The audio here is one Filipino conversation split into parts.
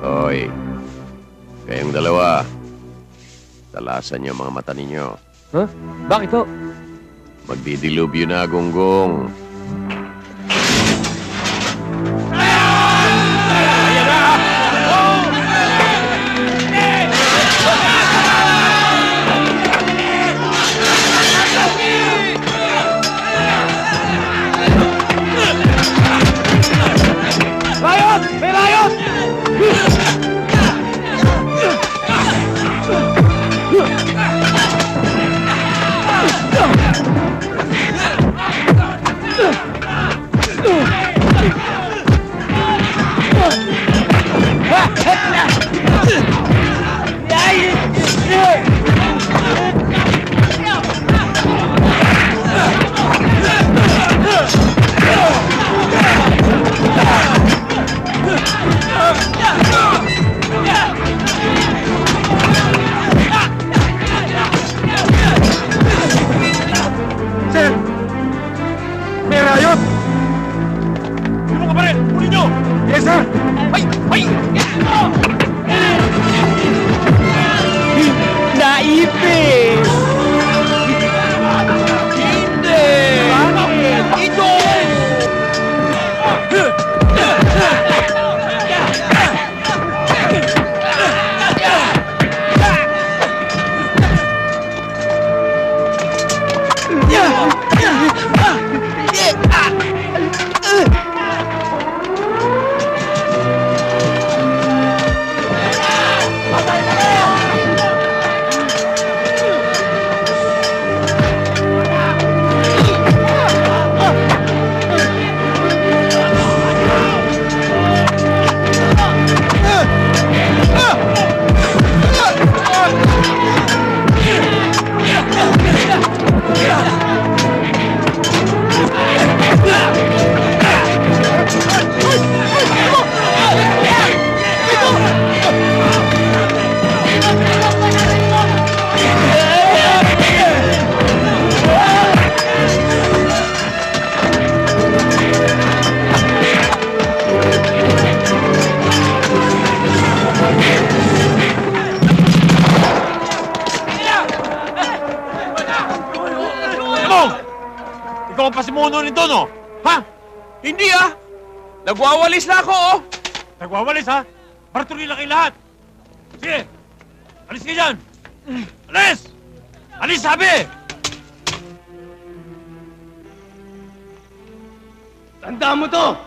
Hoy, kayong dalawa, talasan niyo mga mata ninyo. Huh? Bakit ho? Magdidilubyo na, Gonggong. Riot! May riot! Sir! May riot! Tulong ka pa rin! Kunin nyo! Yes, sir! Ay! Ay! Naipis! Hindi! Ito! Ikaw ang pasimuno nito, no? Ha? Hindi ah! Nagwawalis na ako oh! Nagwawalis, ha? Bartuli lang kayo lahat! Sige! Alis kayo dyan! Alis! Alis, sabi! Tandaan mo to!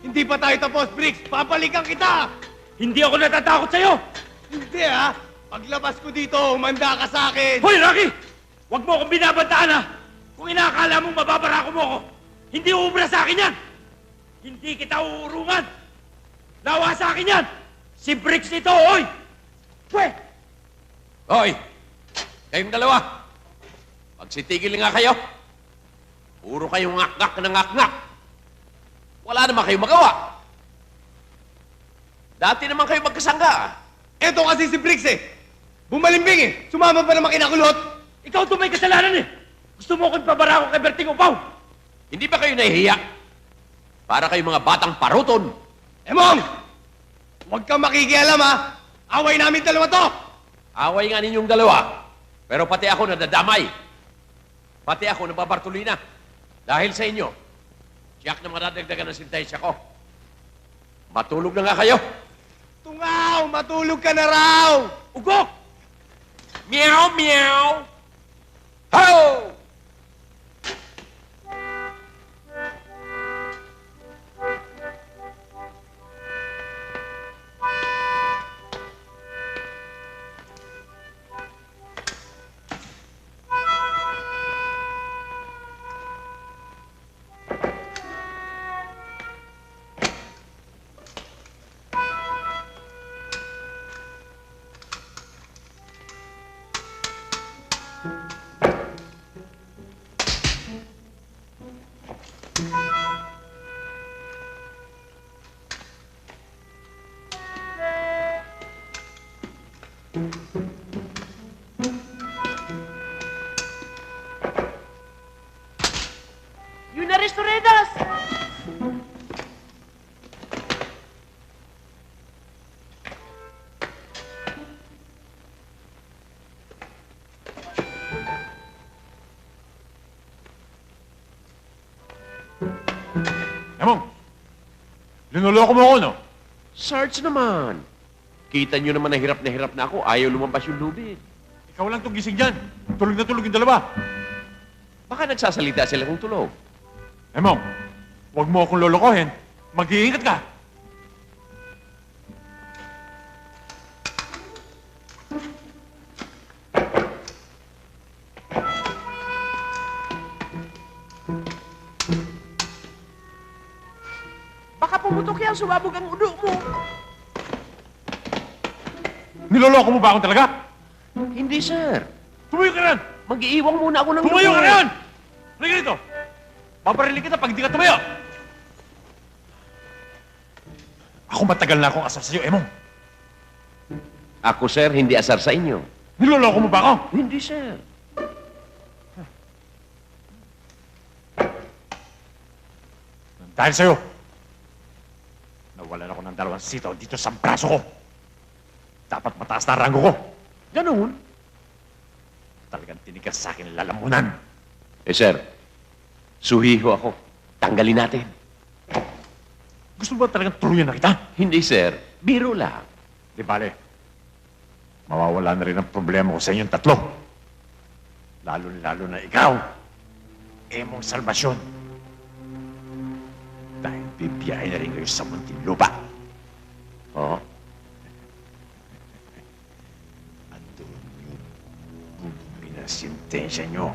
Hindi pa tayo tapos, Briggs! Papalikan kita! Hindi ako natatakot sa'yo! Hindi, ha? Paglabas ko dito, umanda ka sa akin! Hoy, Rocky! Huwag mo akong binabantaan, ha? Kung inaakala mong mababarako mo ako, hindi uubra sa akin yan! Hindi kita uurungan! Nawa sa akin yan! Si Briggs nito, oy! Pwe! Hoy! Kayong dalawa! Magsitigil nga kayo! Puro kayong ngak-ngak na ngak-ngak! Wala naman kayong magawa! Dati naman kayo magkasangga! Eto kasi si Briggs, eh! Bumalimbing, eh! Sumama pa naman kinakulot! Ikaw to may kasalanan, eh! Gusto mo akong pabarako kay Berting Upaw! Hindi ba kayo nahihiya? Para kayong mga batang paruton! Emong! Huwag kang makikialam, ha? Away namin dalawa to! Away nga ninyong dalawa. Pero pati ako nadadamay. Pati ako nababartulina. Dahil sa inyo, tiyak na madadagdagan ng sintensya ko. Matulog na nga kayo. Tungaw! Matulog ka na raw! Ugok! Meow, meow! Ho! Yun na, Restoredas! Emong, linuloko mo ako, no? Sarge naman. Kita nyo naman na hirap na ako. Ayaw lumabas yung lubid. Ikaw lang itong gising dyan. Tulog na tulog yung dalawa. Baka nagsasalita sila kung tulog. Emong, huwag mo akong lolokohin. Mag-iingat ka. Baka pumutok yan, sumabog ang ulo mo. Niloloko mo ba akong talaga? Hindi, sir. Tumayo ka rin! Mag-iiwang muna ako ng Tumayo ka lubid. rin! Halika dito! Paparilig kita pag di ka tumayo! Ako matagal na akong asar sa'yo, Emong. Ako, sir, hindi asar sa inyo. Niloloko mo ba ako? Hindi, sir. Dahil sa'yo, nawalan ako ng 2 sitaw dito sa braso ko. Dapat mataas na ranggo ko. Ganun. Talagang tinigas sa akin ang lalamunan. Eh, sir, suhiho ako. Tanggalin natin. Gusto mo ba talagang tuluyan na kita? Hindi, sir. Biro lang. Di bale, mawawala na rin ang problema ko sa inyong 3. Lalo-lalo na ikaw, Emong Salvasyon. Dahil bibiyahe na rin kayo sa Muntinlupa. Oo. At doon yun, bubungin ang sintensya nyo.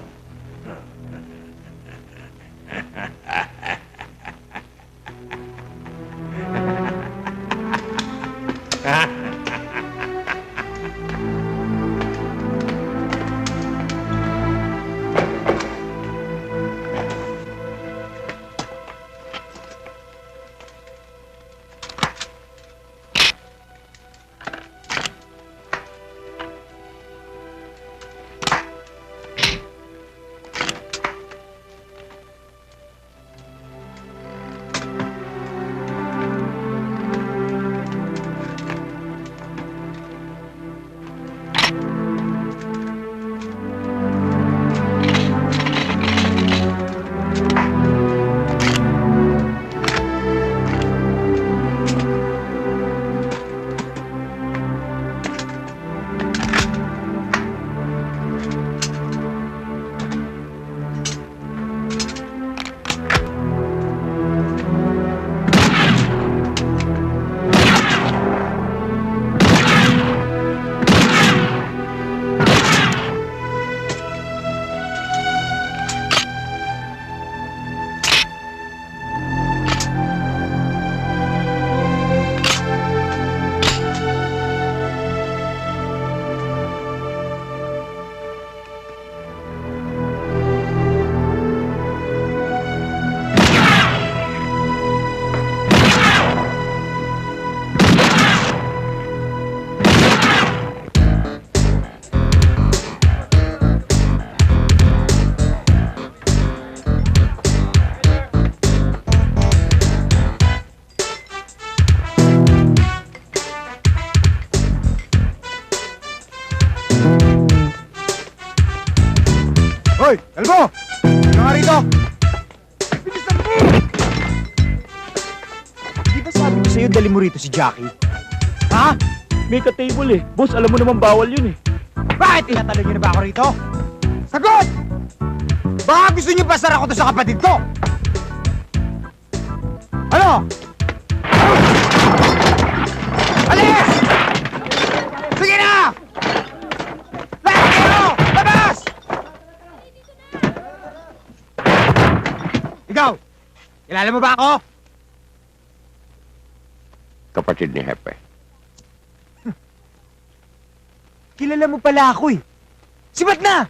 Hoy! Kalbo! Ano nga rito? Bilisan mo! Di ba sabi ko sa'yo dali mo rito si Jackie? Ha? May ka-table eh. Boss, alam mo naman bawal yun eh. Bakit tinatanong niyo na ba ako rito? Sagot! Baka gusto niyo pasara ko to sa kapatid ko? Ano? Alis! Sige na! Lahat kayo! Labas! Ikaw! Kilala mo ba ako? Kapatid ni Hepe. Kilala mo pala ako eh. Sibat na!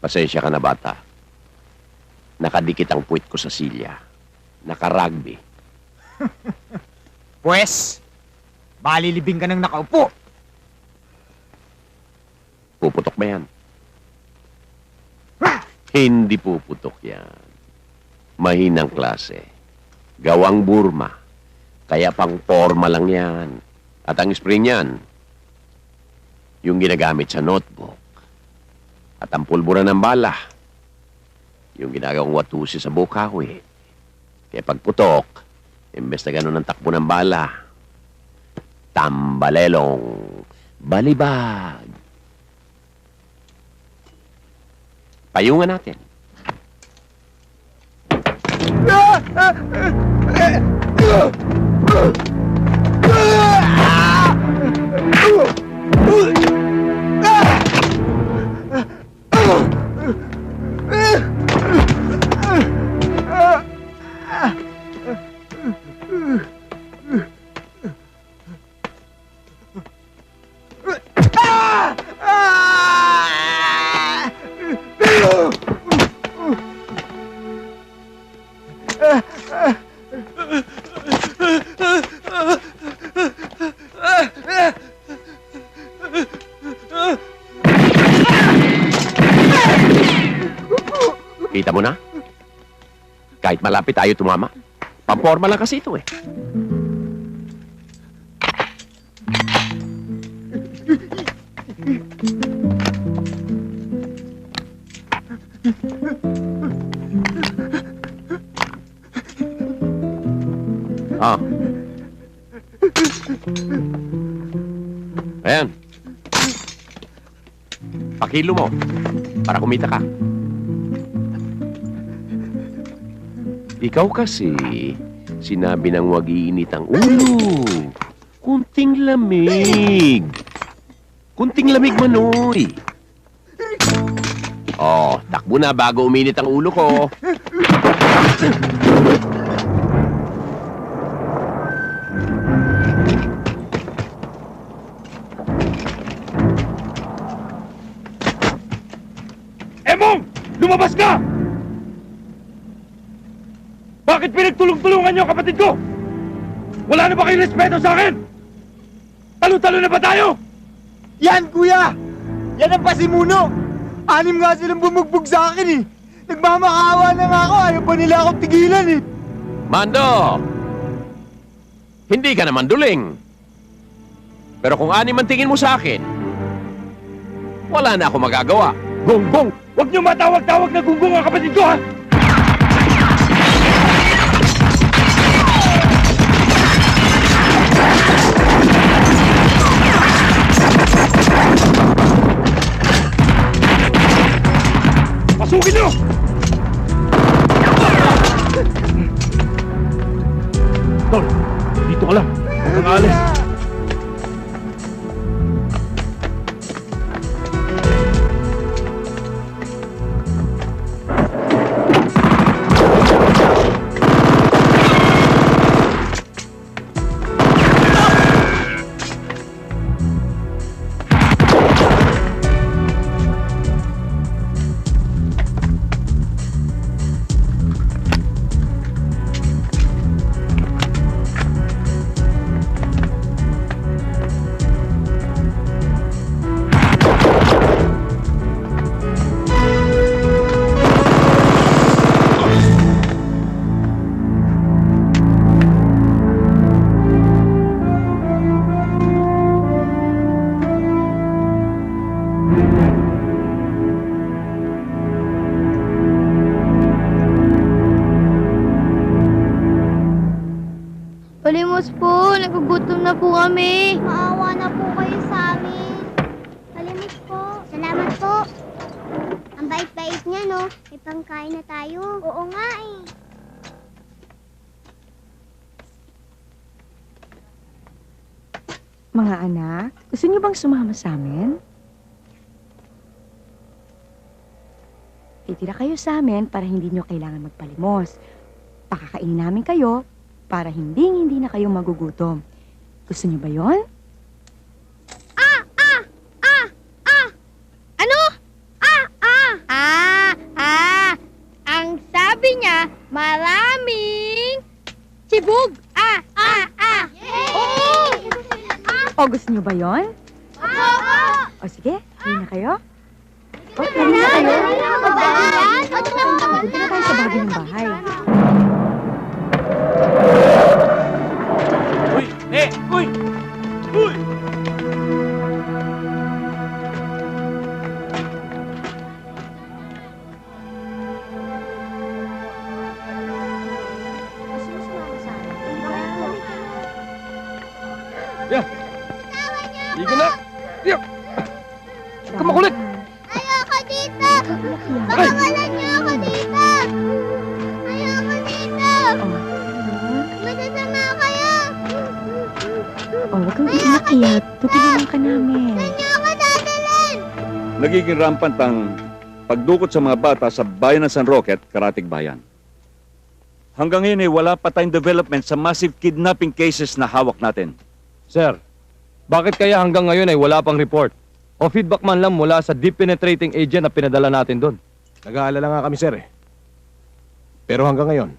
Pasensya ka na, bata. Nakadikit ang puwit ko sa silya. Naka-rugby. Pwes, balilibing ka nang nakaupo. Puputok ba yan? Hindi puputok yan. Mahinang klase. Gawang Burma. Kaya pang forma lang yan. At ang spring yan, yung ginagamit sa notebook. At ang pulbura ng bala, Yung ginagawang watusi sa buka ko eh. Kaya pagputok, imbes na gano'n ang takbo ng bala, tambalelong, balibag. Payungan natin. Kita mo na? Kahit malapit tayo tumama. Pamporma lang kasi ito eh. Ah. Ayan. Pakilo mo para kumita ka. Ikaw kasi, sinabi ng wag iinit ang ulo. Kunting lamig. Kunting lamig, Manoy. Oh, takbo na bago uminit ang ulo ko. Emong! Lumabas ka! Bakit pinagtulong-tulungan niyo ang kapatid ko? Wala na ba kayong respeto sa akin? Talo-talo na ba tayo? Yan, kuya! Yan ang pasimuno! 6 nga silang bumugbog sa akin eh! Nagmamakaawa na nga ako, ayaw pa nila akong tigilan eh! Mando! Hindi ka naman duling. Pero kung 6 ang tingin mo sa akin, wala na ako magagawa. Gonggong! Huwag niyo matawag-tawag na gonggong ang kapatid ko, ha? Pasukin niyo! Tol, dito ka lang. Huwag kang aalis. Palimos po, nagugutom na po kami. Maawa na po kayo sa amin. Palimos po. Salamat po. Ang bait-bait niya, no? May pangkain na tayo. Oo nga eh. Mga anak, gusto niyo bang sumama sa amin? Titira kayo sa amin para hindi niyo kailangan magpalimos. Pakakainin namin kayo para hindi na kayo magugutom. Gusto niyo ba yon? Ano? Ang sabi niya, maraming sibog. Oo! O gusto niyo ba yon? O sige, halina kayo. O, halina kayo. Punta na tayo sa bago ng bahay. Uy! Uy! Uy! Bitawan niyo ako. Sige na. Yeah. Kumakulit. Ayoko dito. Pakawalan niyo ako dito. Ayoko dito. Masasama kayo. Oh, huwag kang iiyak-iyak. Tutulungan ka namin. Saan niyo ako dadalhin? Nagiging rampant ang pagdukot sa mga bata sa bayan ng San Roque at Karatig Bayan. Hanggang ngayon ay wala pa tayong development sa massive kidnapping cases na hawak natin. Sir, bakit kaya hanggang ngayon ay wala pang report? O feedback man lang mula sa deep penetrating agent na pinadala natin doon? Nag-aalala nga kami, sir, eh. Pero hanggang ngayon,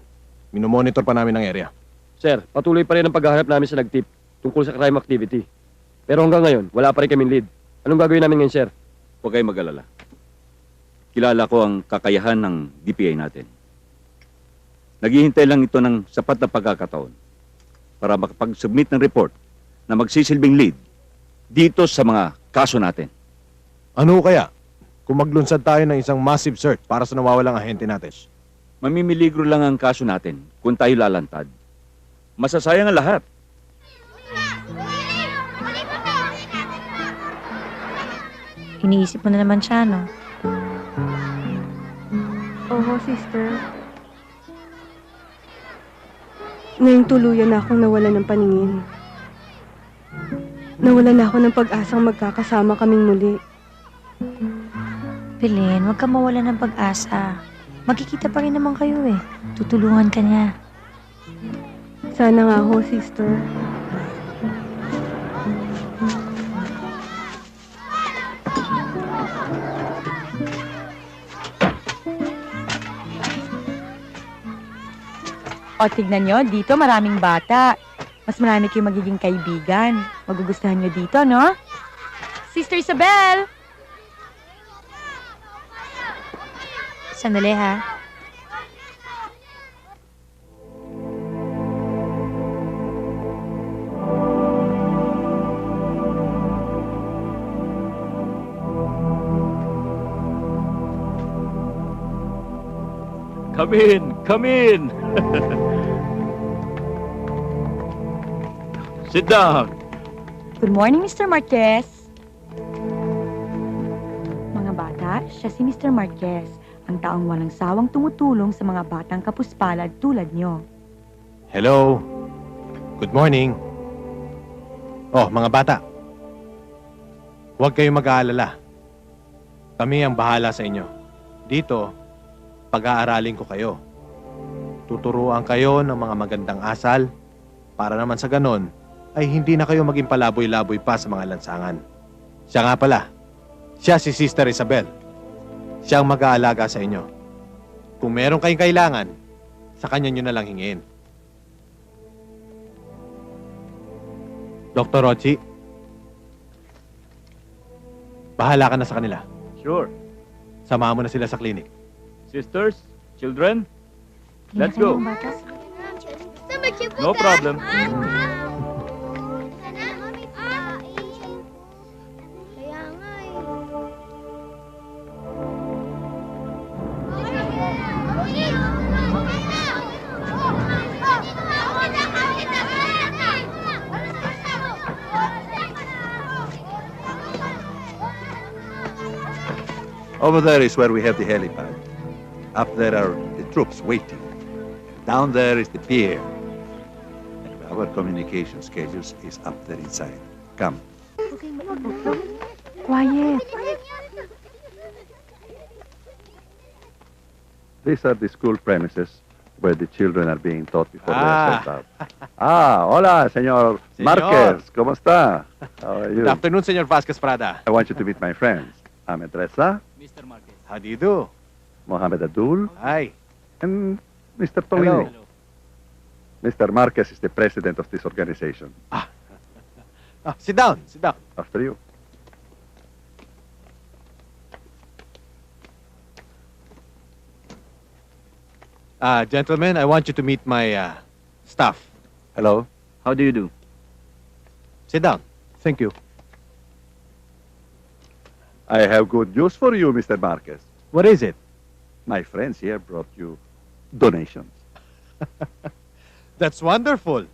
minomonitor pa namin ang area. Sir, patuloy pa rin ang paghahanap namin sa nag-tip tungkol sa crime activity. Pero hanggang ngayon, wala pa rin kaming lead. Anong gagawin namin ngayon, sir? Huwag kayong mag-alala. Kilala ko ang kakayahan ng DPA natin. Naghihintay lang ito ng sapat na pagkakataon para makapag-submit ng report na magsisilbing lead dito sa mga kaso natin. Ano kaya kung maglunsad tayo ng isang massive search para sa nawawalang ahente natin? Mamimiligro lang ang kaso natin kung tayo lalantad. Masasayang ang lahat. Iniisip mo na naman siya, no? Oo, sister. Ngayong tuluyan na akong nawala ng paningin. Nawala na ako ng pag-asang magkakasama kaming muli. Belen, huwag ka mawala ng pag-asa. Magkikita pa rin naman kayo eh. Tutulungan ka niya. Sana nga ho, sister. O, tignan nyo, dito maraming bata. Mas marami kayong magiging kaibigan. Magugustuhan nyo dito, no? Sister Isabel! Sandali, ha? Come in! Come in! Sit down. Good morning, Mr. Marquez. Mga bata, siya si Mr. Marquez, ang taong walang sawang tumutulong sa mga batang kapuspalad tulad nyo. Hello. Good morning. Oh, mga bata. Huwag kayong mag-aalala. Kami ang bahala sa inyo. Dito, pag-aaralin ko kayo. Tuturuan kayo ng mga magandang asal para naman sa ganon ay hindi na kayo maging palaboy-laboy pa sa mga lansangan. Siya nga pala, siya si Sister Isabel. Siya ang mag-aalaga sa inyo. Kung meron kayong kailangan, sa kanya nyo na lang hingin. Dr. Rochi, bahala ka na sa kanila. Sure. Samahan mo na sila sa clinic. Sisters, children, let's go. No problem. Over there is where we have the helipad. Up there are the troops waiting. Down there is the pier. And our communication schedules is up there inside. Come. Quiet. These are the school premises where the children are being taught before they are sent out. Hola, Señor Marquez. ¿Cómo está? How are you? Good afternoon, Señor Vasquez Prada. I want you to meet my friends. Ahmed Reza, Mr. Marquez. How do you do? Mohamed Abdul, Hi. and Mr. Tolini. Mr. Marquez is the president of this organization. Sit down, sit down. After you. Gentlemen, I want you to meet my staff. Hello. How do you do? Sit down. Thank you. I have good news for you, Mr. Marquez. What is it? My friends here brought you donations. That's wonderful.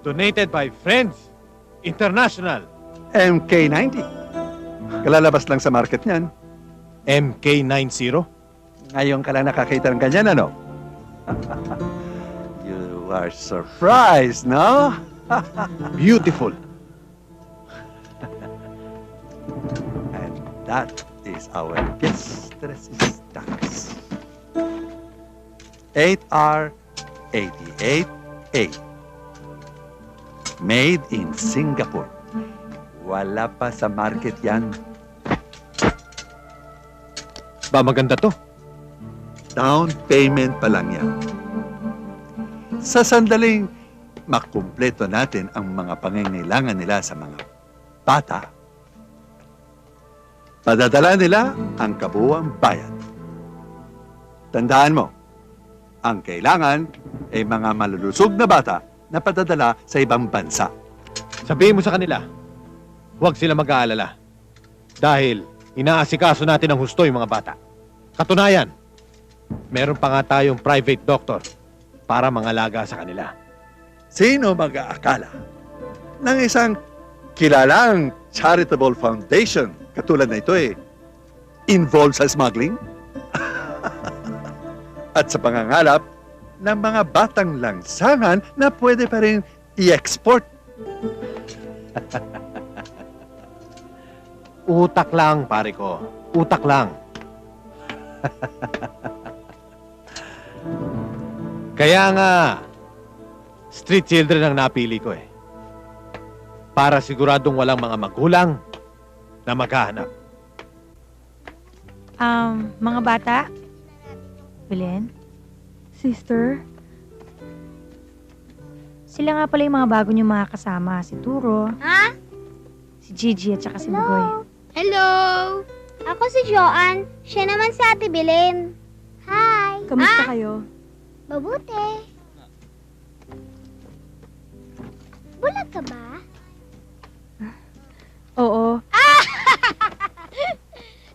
Donated by Friends International. MK90. Kalalabas lang sa market niyan. MK90? Ngayon ka lang nakakita ng ganyan, ano? You are surprised, no? Beautiful. And that is our guest resistance. 8R88A. Made in Singapore. Wala pa sa market yan. Ba, maganda to. Down payment pa lang yan. Sa sandaling makumpleto natin ang mga pangangailangan nila sa mga bata, padadala nila ang kabuuang bayad. Tandaan mo, ang kailangan ay mga malulusog na bata na padadala sa ibang bansa. Sabihin mo sa kanila, huwag sila mag-aalala. Dahil inaasikaso natin ng husto yung mga bata. Katunayan, meron pa nga tayong private doctor para mangalaga sa kanila. Sino mag-aakala ng isang kilalang charitable foundation katulad na ito involved sa smuggling? At sa pangangalap ng mga batang langsangan na pwede pa rin i-export. Utak lang, pare ko. Utak lang. Kaya nga, street children ang napili ko para siguradong walang mga magulang na maghahanap. Mga bata? Belen? Sister? Sila nga pala yung mga bago niyong mga kasama. Si Turo, Ha? si Gigi at saka si Bugoy. Hello! Ako si Joanne. Siya naman si Ate Belen. Hi! Kamusta kayo? Mabuti. Bulag ka ba? Oo.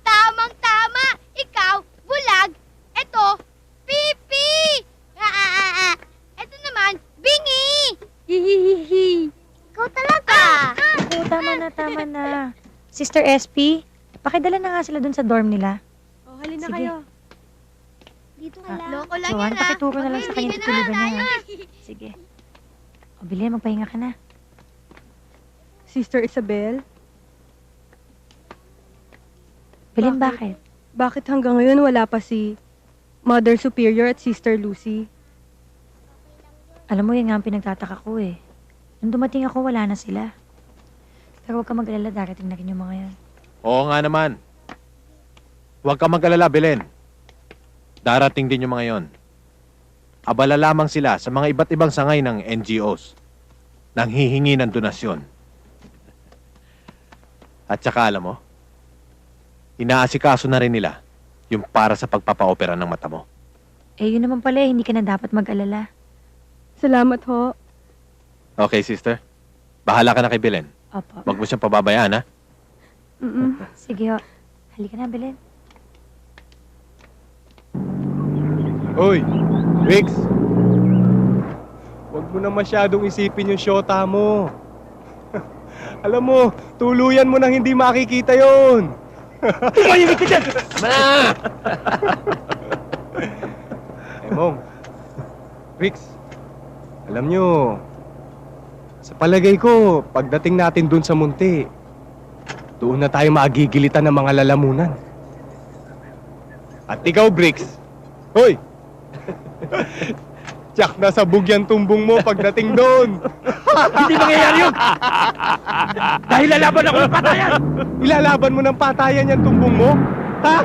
Tamang-tama! Ikaw, bulag. Eto, pipi! Eto naman, bingi! Hihihihi! Ikaw talaga! Oo, tama na. Sister SP, pakidala na nga sila dun sa dorm nila. Oh, halina Sige. kayo. Dito ka lang. Loko lang Joanne, yan, pakituro na lang sa kanya tutulugan niya. Ha? Sige. O, Belen, magpahinga ka na. Sister Isabel? Belen, bakit? Bakit hanggang ngayon wala pa si Mother Superior at Sister Lucy? Alam mo, yan nga ang pinagtataka ko Nung dumating ako, wala na sila. Pero huwag ka mag-alala, darating na rin yung mga yan. Oo nga naman. Huwag ka mag-alala, Belen. Darating din yung mga yon. Abala lamang sila sa mga iba't ibang sangay ng NGOs nang hihingi ng donasyon. At saka alam mo, inaasikaso na rin nila yung para sa pagpapaopera ng mata mo. Yun naman pala, hindi ka na dapat mag-alala. Salamat ho. Okay, sister. Bahala ka na kay Belen. Opo. Huwag mo siyang pababayaan, ha? Sige, halika na, Belen. Hoy, Rix! Huwag mo na masyadong isipin yung syota mo. Alam mo, tuluyan mo nang hindi makikita yon. Tumahimik ka dyan! Mong, Rix, alam nyo, sa palagay ko, pagdating natin dun sa munti, doon na tayo magigilitan ng mga lalamunan. At ikaw, Brix, hoy! Tsak na sabog yan tumbong mo pagdating doon. Hindi mangyayari yun! Dahil lalaban ako ng patayan! Ilalaban mo ng patayan yan tumbong mo? Ha?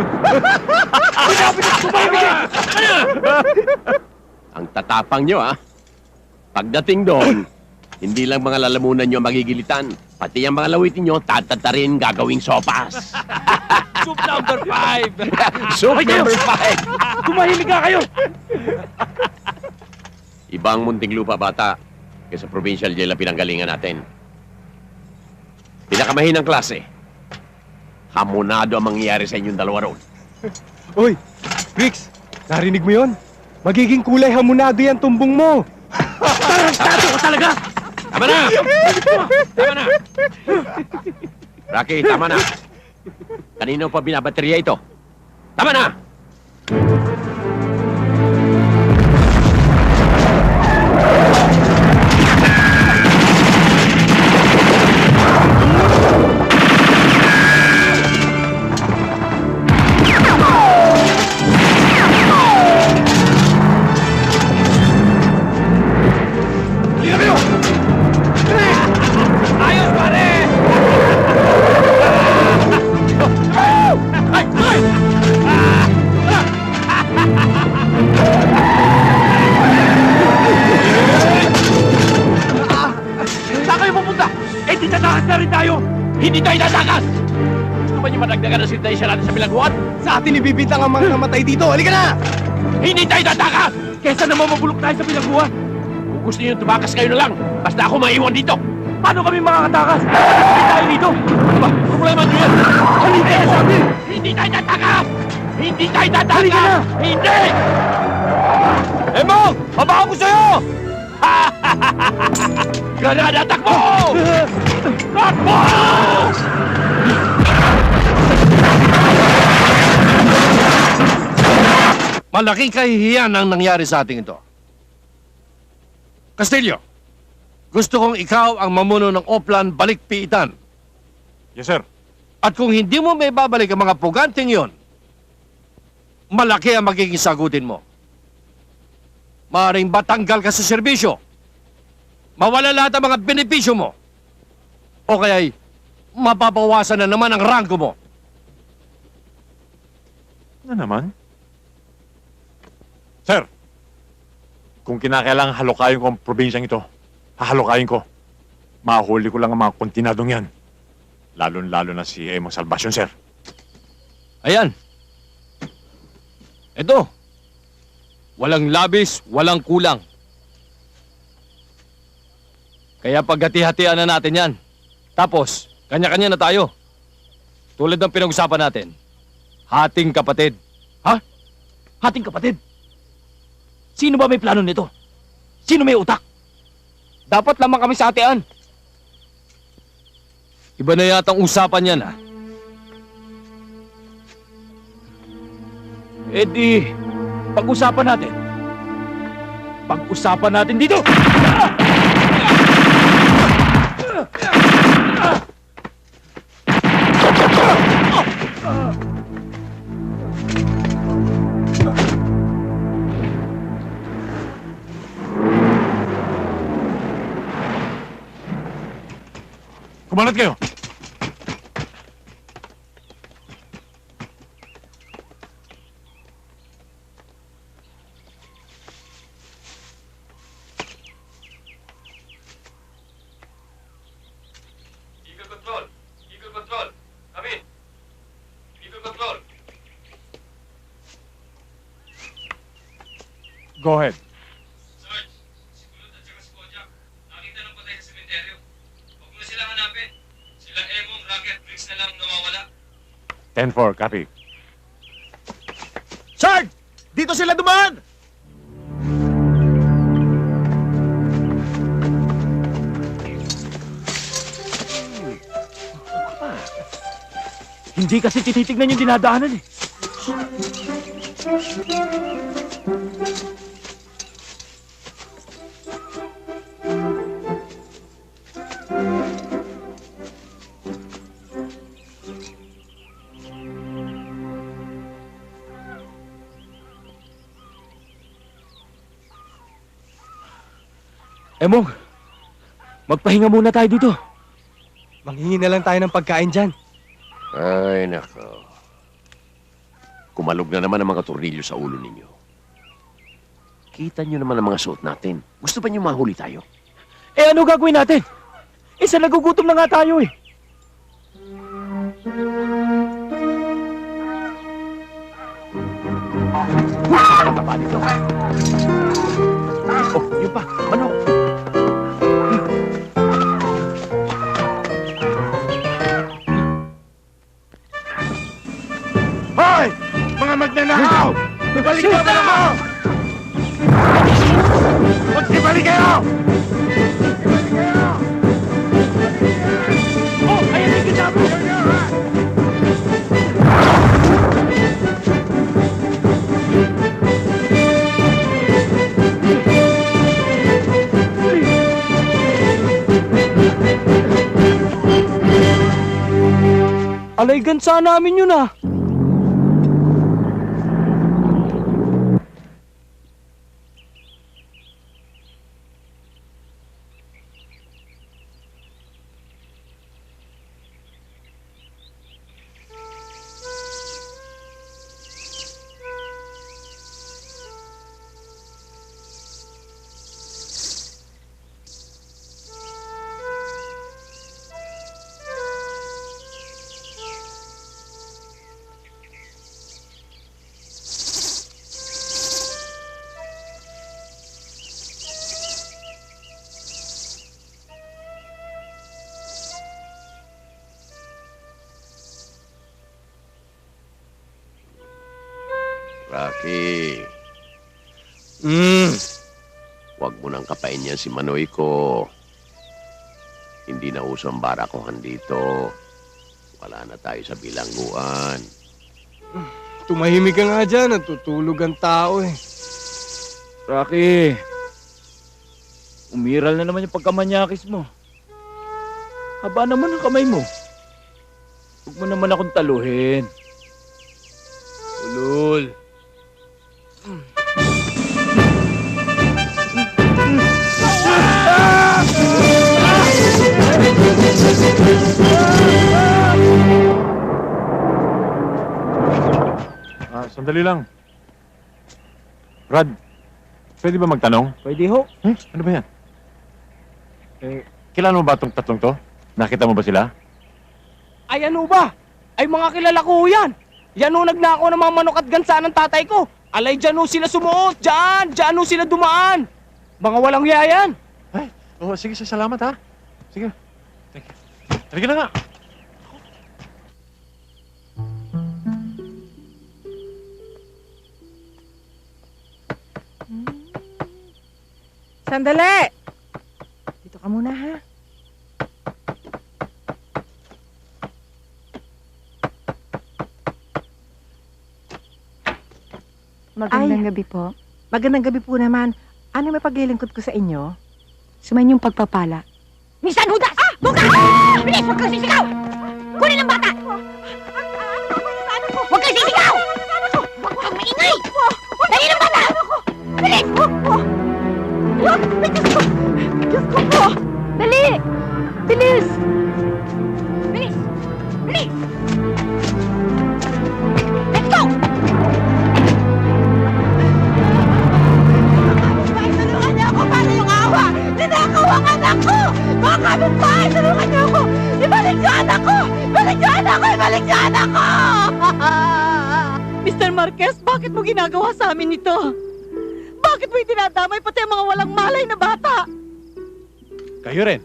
Ang tatapang nyo, Pagdating doon, hindi lang mga lalamunan nyo magigilitan, pati ang mga lawitin nyo, tatatarin gagawing sopas. Soup number 5! Soup number 5! Tumahimik ka kayo! Ibang munting lupa, bata, kaysa provincial jail na pinanggalingan natin. Pinakamahinang klase. Hamonado ang mangyayari sa inyong dalawa roon. Uy, Brix, narinig mo yon? Magiging kulay hamonado yan tumbong mo. Tarantado ko talaga! Tama na! Tama na! Rocky, tama na. Kanino pa binabaterya ito? Tama na! Ayos, pare! Ay! Ay! Saan kayo pupunta? Eh, di tatakas na rin tayo! Hindi tayo tatakas! Gusto ba niyo madagdagan ng sintensya natin sa bilangguan? Sa atin ibibintang ang mga namatay dito. Halika na! Hindi tayo tatakas! Kesa naman mabulok tayo sa bilangguan! Kung gusto niyo tumakas kayo na lang, basta ako maiwan dito! Paano kami makakatakas? Hindi tayo dito! Ano ba? Problema niyo yan! Halika na sa amin! Hindi tayo tatakas! Hindi tayo tatakas! Halika na! Hindi! Emong! Mabaho ko sa'yo! Granada, takbo! Takbo! Malaking kahihiyan ang nangyari sa ating ito. Castillo, gusto kong ikaw ang mamuno ng Oplan Balikpiitan. Yes, sir. At kung hindi mo may babalik ang mga puganting yon, malaki ang magiging sagutin mo. Maaring batanggal ka sa serbisyo, mawala lahat ang mga benepisyo mo, o kaya'y mapapawasan na naman ang ranggo mo. Ano naman? Sir, kung kinakailangan halokayin ko ang probinsyang ito, hahalokayin ko. Mahuli ko lang ang mga kontinadong yan. Lalo-lalo na si Emong Salvacion, sir. Ayan. Ito. Walang labis, walang kulang. Kaya paghati-hatian na natin yan. Tapos, kanya-kanya na tayo. Tulad ng pinag-usapan natin. Hating kapatid. Ha? Hating kapatid? Sino ba may plano nito? Sino may utak? Dapat lamang kami sa hatian. Iba na yatang usapan yan, ha? Eh di, pag-usapan natin. Pag-usapan natin dito! Kumalat kayo! Eagle Control! Eagle Control! Come in! Eagle Control! Go ahead. Sarge, si Kulot at saka si Kojak, nakita ng patay sa sementeryo. Huwag mo na sila hanapin. Sila Emong, Rocket, Briggs na lang nawawala. 10-4, copy. Sarge! Dito sila dumaan! Hindi kasi tititignan yung dinadaanan eh. Emong, magpahinga muna tayo dito. Manghingi na lang tayo ng pagkain dyan. Ay, nako. Kumalog na naman ang mga tornilyo sa ulo ninyo. Kita nyo naman ang mga suot natin. Gusto ba nyo mahuli tayo? Eh ano gagawin natin? Isa nagugutom na nga tayo eh. Ano ba dito? Oh, yun pa. Manok. Hoy! Mga magnanakaw! Balik ka ba mo! Magsibalik kayo! Oh, ayan yung kasama! Alay, gansa namin yun ah. Rocky, huwag mo nang kapain yan si Manoy ko. Hindi na uso ang barakohan dito. Wala na tayo sa bilangguan. Tumahimik ka nga dyan, natutulog ang tao eh. Rocky, umiral na naman yung pagkamanyakis mo. Haba naman ang kamay mo. Huwag mo naman akong taluhin. Ulol. Sandali lang. Brad, pwede ba magtanong? Pwede ho. Ano ba yan? Kilala mo ba itong tatlong to? Nakita mo ba sila? Ay ano ba? Ay mga kilala ko yan. Yan ho nagnako ng mga manok at gansa ng tatay ko. Alay dyan ho sila sumuot. Dyan ho sila dumaan. Mga walang yayan. Ay, sige, salamat ha. Sige. Thank you. Halika na nga. Sandali! Dito ka muna, ha? Magandang gabi po. Magandang gabi po naman. Ano may paglilingkod ko sa inyo? Sumayin yung pagpapala. Misan Hudas! Buka! Bilis! Huwag kang sisigaw! Kunin ang bata! Huwag kang sisigaw! Huwag kang maingay! Dali ng bata! Bilis! Diyos ko po! Dali! Bilis! Bilis! Bilis! Let's go! Tulungan niyo ako! Paano yung awa? Ninakaw ang anak ko! Mga kapitbahay! Tulungan niyo ako! Ibalik niyo anak ko! Ibalik niyo anak ko! Ibalik niyo anak ko! Mr. Marquez, bakit mo ginagawa sa amin ito? Bakit mo itinadamay pati ang mga walang malay na bata? Kayo rin.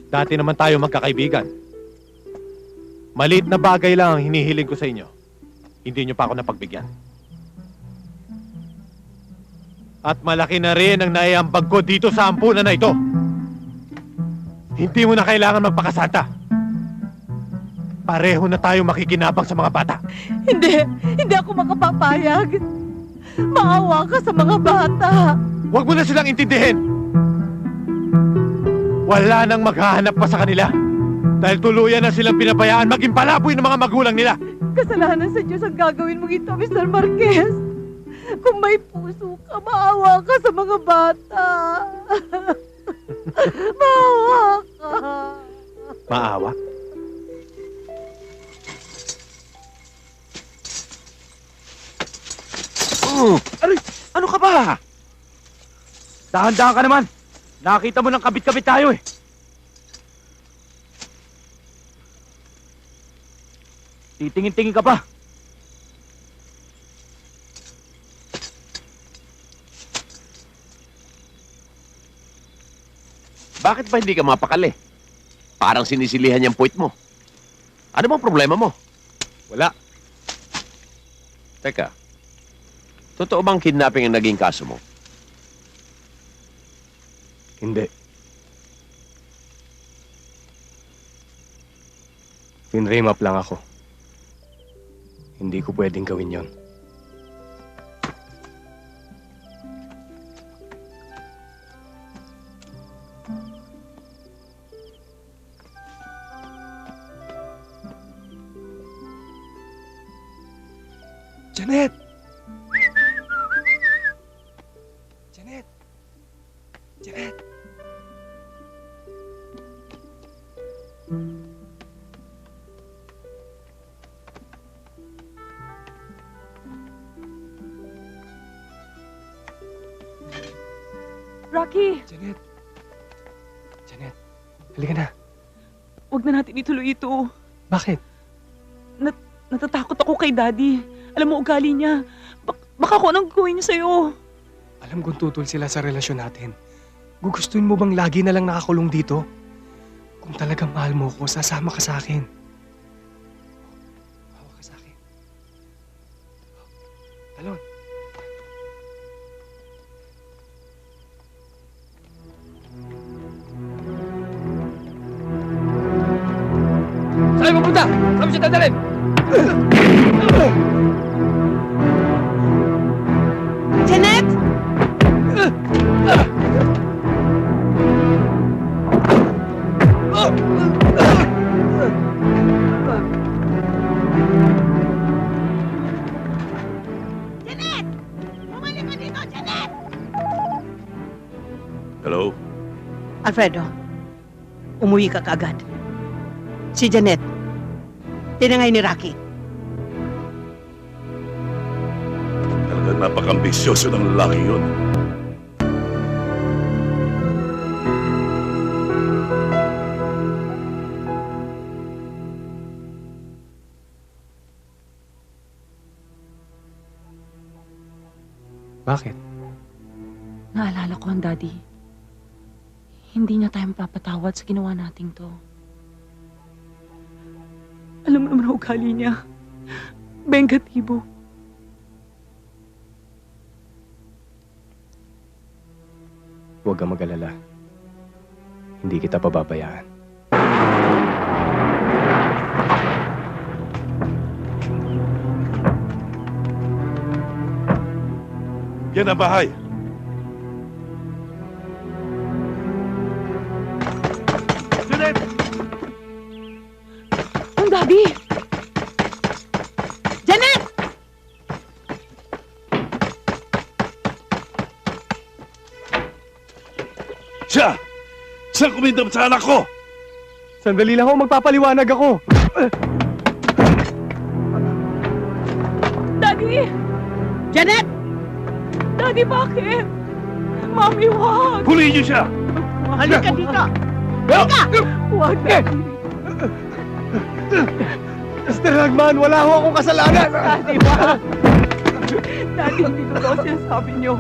Dati naman tayo magkakaibigan. Maliit na bagay lang ang hinihiling ko sa inyo. Hindi nyo pa ako napagbigyan. At malaki na rin ang naiambag ko dito sa ampunan na ito. Hindi mo na kailangan magpakasata. Pareho na tayo makikinabang sa mga bata. Hindi ako makapapayag. Maawa ka sa mga bata. Huwag mo na silang intindihin. Wala nang maghahanap pa sa kanila. Dahil tuluyan na silang pinabayaan maging palaboy ng mga magulang nila. Kasalanan sa Diyos ang gagawin mo ito, Mr. Marquez. Kung may puso ka, maawa ka sa mga bata. Maawa ka. Maawa? Aray! Ano ka ba? Dahan-dahan ka naman. Nakita mo ng kabit-kabit tayo eh. Titingin-tingin ka pa. Bakit ba hindi ka mapakali? Parang sinisilihan yung puwit mo. Ano bang problema mo? Wala. Teka, totoo bang kidnapping ang naging kaso mo? Hindi. Pinrame up lang ako. Hindi ko pwedeng gawin yon. Janet! Janet! Janet! Rocky! Janet! Janet, halika na. Huwag na natin ituloy ito. Bakit? Natatakot ako kay Daddy. Alam mo, ugali niya. Baka kung anong gawin niya sa'yo. Alam kong tutol sila sa relasyon natin. Gugustuhin mo bang lagi na lang nakakulong dito? Kung talagang mahal mo ko, sasama ka sa akin. Hawak ka sa akin. Talon. Saan mapunta? Saan mo siya dadalhin? Janet! Janet! Bumalik ka dito, Janet! Hello? Alfredo, umuwi ka kaagad. Si Janet, tinangay ni Rocky. Talagang napaka-ambisyoso ng lalaki yun. Bakit? Naalala ko ang Daddy. Hindi niya tayo mapapatawad sa ginawa nating to. Alam mo naman ang ugali niya. Bengatibo. Huwag kang mag-alala. Hindi kita pababayaan. Yan ang bahay. Janet! Ang Daddy! Janet! Siya! Siyang kumindam sa anak ko! Sandali lang ako, magpapaliwanag ako. Daddy! Janet! Daddy, bakit? Mami, wag! Huliin niyo siya! Halika dito! Halika! Wag, Daddy! Mr. Lagman, wala ho akong kasalanan! Daddy, wag! Daddy, hindi totoo sinasabi niyo.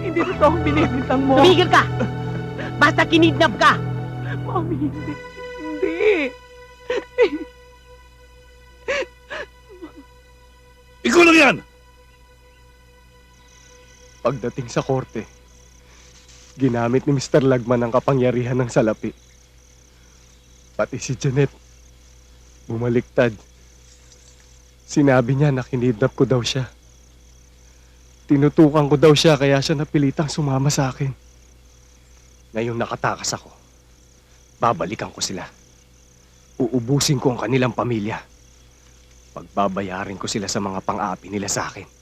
Hindi totoo ang binibintang mo. Tumigil ka! Basta kinidnap ka! Mami, hindi. Hindi. Ikaw lang yan! Pagdating sa korte, ginamit ni Mr. Lagman ang kapangyarihan ng salapi. Pati si Janet, bumaliktad. Sinabi niya na kinidnap ko daw siya. Tinutukan ko daw siya kaya siya napilitang sumama sa akin. Ngayong nakatakas ako, babalikan ko sila. Uubusin ko ang kanilang pamilya. Pagbabayarin ko sila sa mga pang-aapi nila sa akin.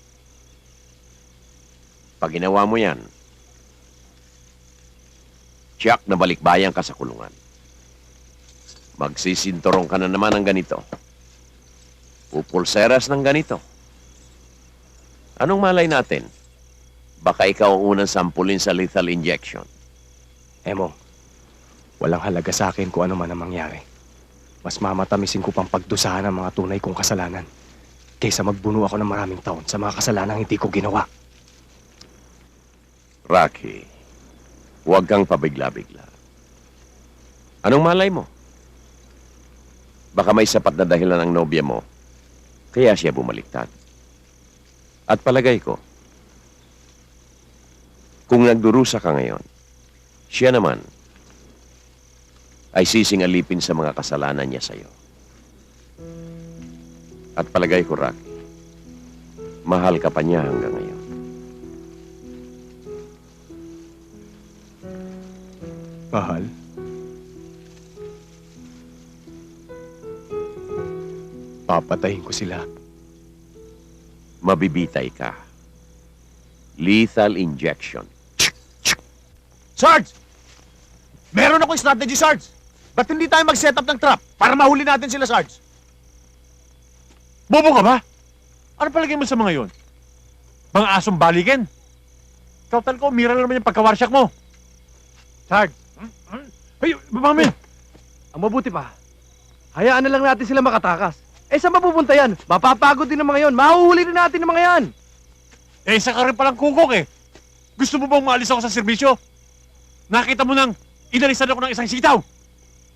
Pag ginawa mo yan, tiyak na balikbayan ka sa kulungan. Magsisinturong ka na naman ng ganito. Pupulseras ng ganito. Anong malay natin? Baka ikaw ang unang sampulin sa lethal injection. Emong, walang halaga sa akin kung ano man ang mangyari. Mas mamatamisin ko pang pagdusahan ang mga tunay kong kasalanan kaysa magbuno ako ng maraming taon sa mga kasalanang hindi ko ginawa. Rocky, huwag kang pabigla-bigla. Anong malay mo? Baka may sapat na dahilan ang nobya mo, kaya siya bumaliktad. At palagay ko, kung nagdurusa ka ngayon, Siya naman ay sisingalipin sa mga kasalanan niya sa'yo. At palagay ko, Rocky, mahal ka pa niya hanggang ngayon. Mahal? Papatayin ko sila. Mabibitay ka. Lethal injection. Sarge! Meron akong strategy, Sarge! Ba't hindi tayo mag-set up ng trap para mahuli natin sila, Sarge? Bobo ka ba? Ano palagay mo sa mga yon? Mga asong balikin? Total ko, mira lang naman yung pagkawarsyak mo. Sarge! Ay, mami! Ang mabuti pa, hayaan na lang natin sila makatakas. Eh, saan mapupunta yan? Mapapagod din ng mga yon. Mahuhuli rin natin ng mga yan. Eh, isa ka rin palang kukok eh. Gusto mo bang maalis ako sa serbisyo? Nakita mo nang inalisan ako ng isang sitaw.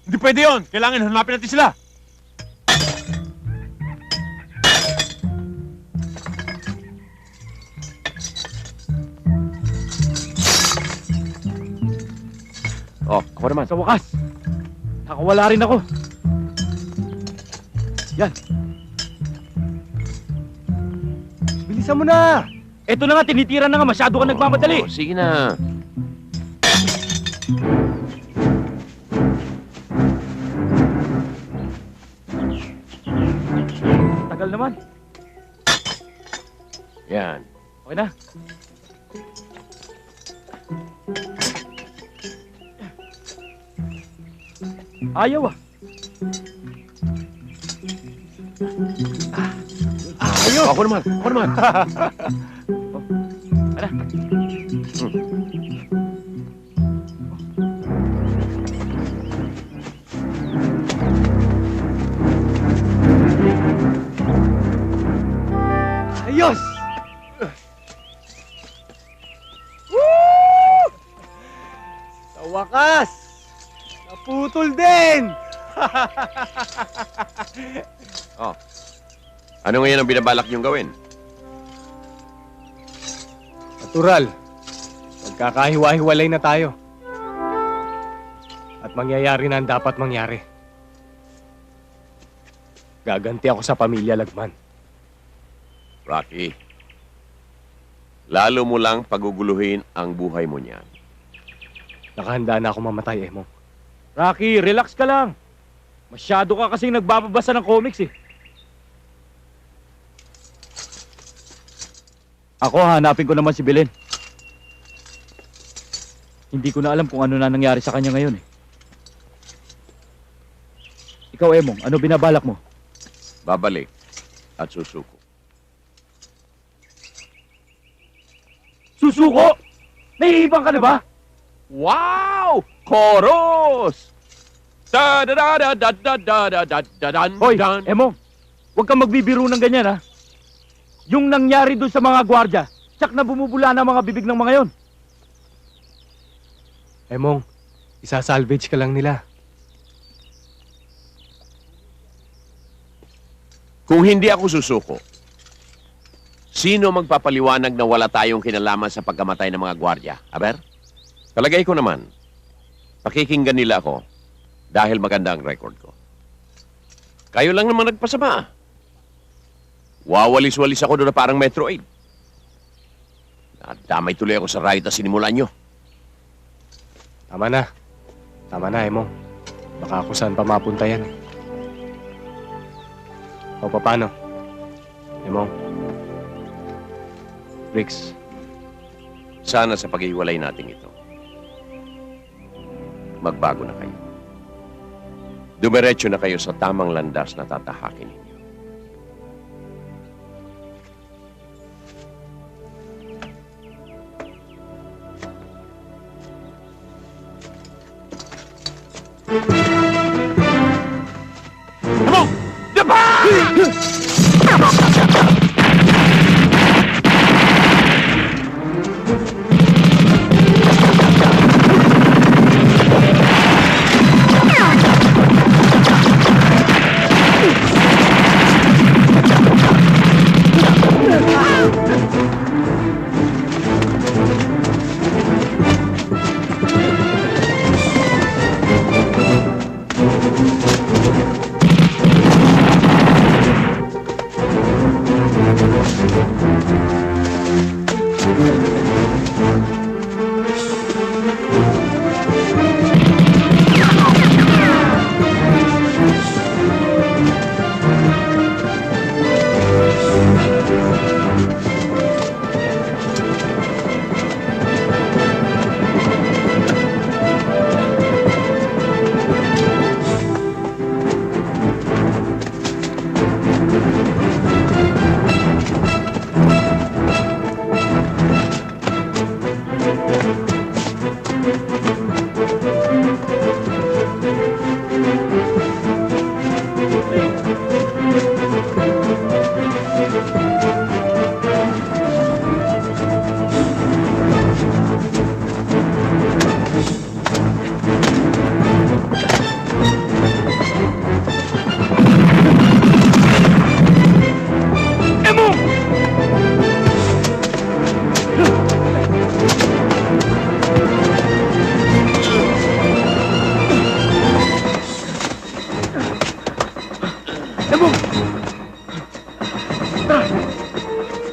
Hindi pwede yon. Kailangan hanapin natin sila. Oh, ako naman. Sa wakas, nakawala rin ako. Yan. Bilisan mo na! Eto na nga, tinitira na nga. Masyado ka nagmamadali. Sige na. Tagal naman. Yan. Okay na. Ayaw ah. Ayos! Ako naman. Ako naman. Ano? Ayos! Sa wakas, naputol din! Oh. Ano ngayon ang binabalak niyong gawin? Natural, magkakahiwa-hiwalay na tayo. At mangyayari na ang dapat mangyari. Gaganti ako sa pamilya Lagman. Rocky, lalo mo lang paguguluhin ang buhay mo niyan. Nakahanda na ako mamatay, Emong. Rocky, relax ka lang. Masyado ka kasing nagbababasa ng comics eh. Ako, hanapin ko naman si Belen. Hindi ko na alam kung ano na nangyari sa kanya ngayon eh. Ikaw, Emong, ano binabalak mo? Babalik at susuko. Susuko? Naiibang ka na ba? Wow! Chorus! Da-da-da-da-da-da-da-da-da-dan. Hoy, Emong, huwag kang magbibiro ng ganyan ha. Yung nangyari doon sa mga gwardya, tsak na bumubula na mga bibig ng mga yon. Emong, isasalvage ka lang nila. Kung hindi ako susuko, sino magpapaliwanag na wala tayong kinalaman sa pagkamatay ng mga gwardya? Aber? Palagay ko naman, pakikinggan nila ako dahil maganda ang record ko. Kayo lang naman nagpasama. Wawalis-walis ako doon na parang Metro 8. Nadamay tuloy ako sa riot na sinimulan nyo. Tama na. Tama na, Emong. Baka kung saan pa mapunta yan. O paano? Emong. Rix. Sana sa paghiwalay natin ito, magbago na kayo. Dumiretso na kayo sa tamang landas na tatahakin ninyo.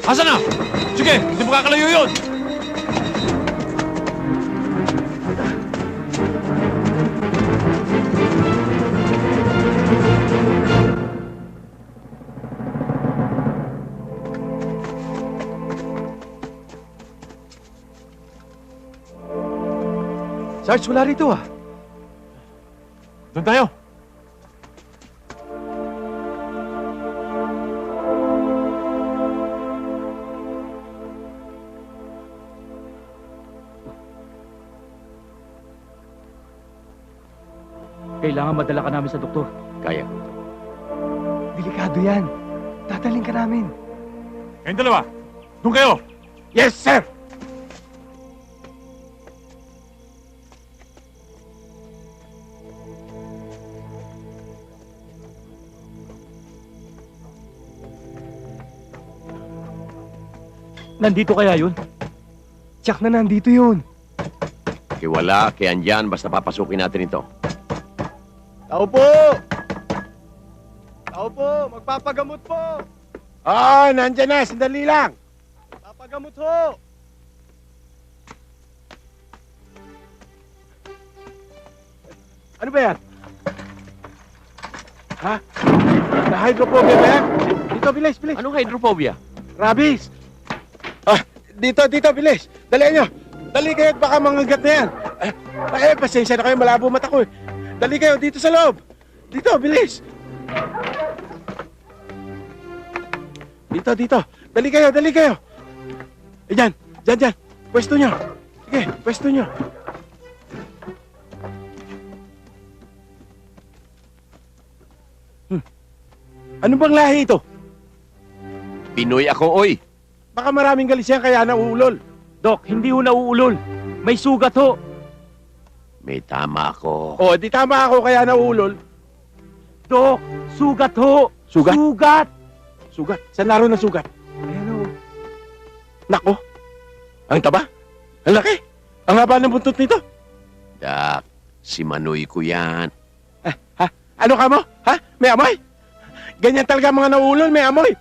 Asan na? Sige, hindi makakalayo yun! Sarge, wala rito ah. Doon tayo. Kailangan madala ka namin sa doktor. Kaya. Delikado yan. Dadaling ka namin. Kayong dalawa, doon kayo. Yes, sir! Nandito kaya yun? Tiyak na nandito yun. Wala, kaya andyan, basta papasukin natin ito. Tao po! Tao po! Magpapagamot po! Nandyan na. Sandali lang. Papagamot ho! Ano ba yan? Ha? Na-hydrophobia ba yan? Dito, bilis, bilis. Anong hydrophobia? Rabies. Dito, bilis. Dali nyo. Dali kayo at baka mangagat na yan. Pasensya na kayo, malabo mata ko eh. Dali kayo, dito sa loob. Dito, bilis. Dito. Dali kayo. Diyan. Pwesto nyo. Sige, pwesto nyo. Ano bang lahi ito? Pinoy ako, oy. Baka maraming galis yan kaya nauulol. Dok, hindi ho nauulol. May sugat ho. May tama ako. Di tama ako kaya nauulol. Dok, sugat ho. Sugat? Sugat? Saan naroon ang sugat? Ayan ho. Nako. Ang taba? Ang laki. Ang haba ng buntot nito. Dak, si Manoy ko yan. Ano ka mo? Ha? May amoy? Ganyan talaga mga nauulol, may amoy.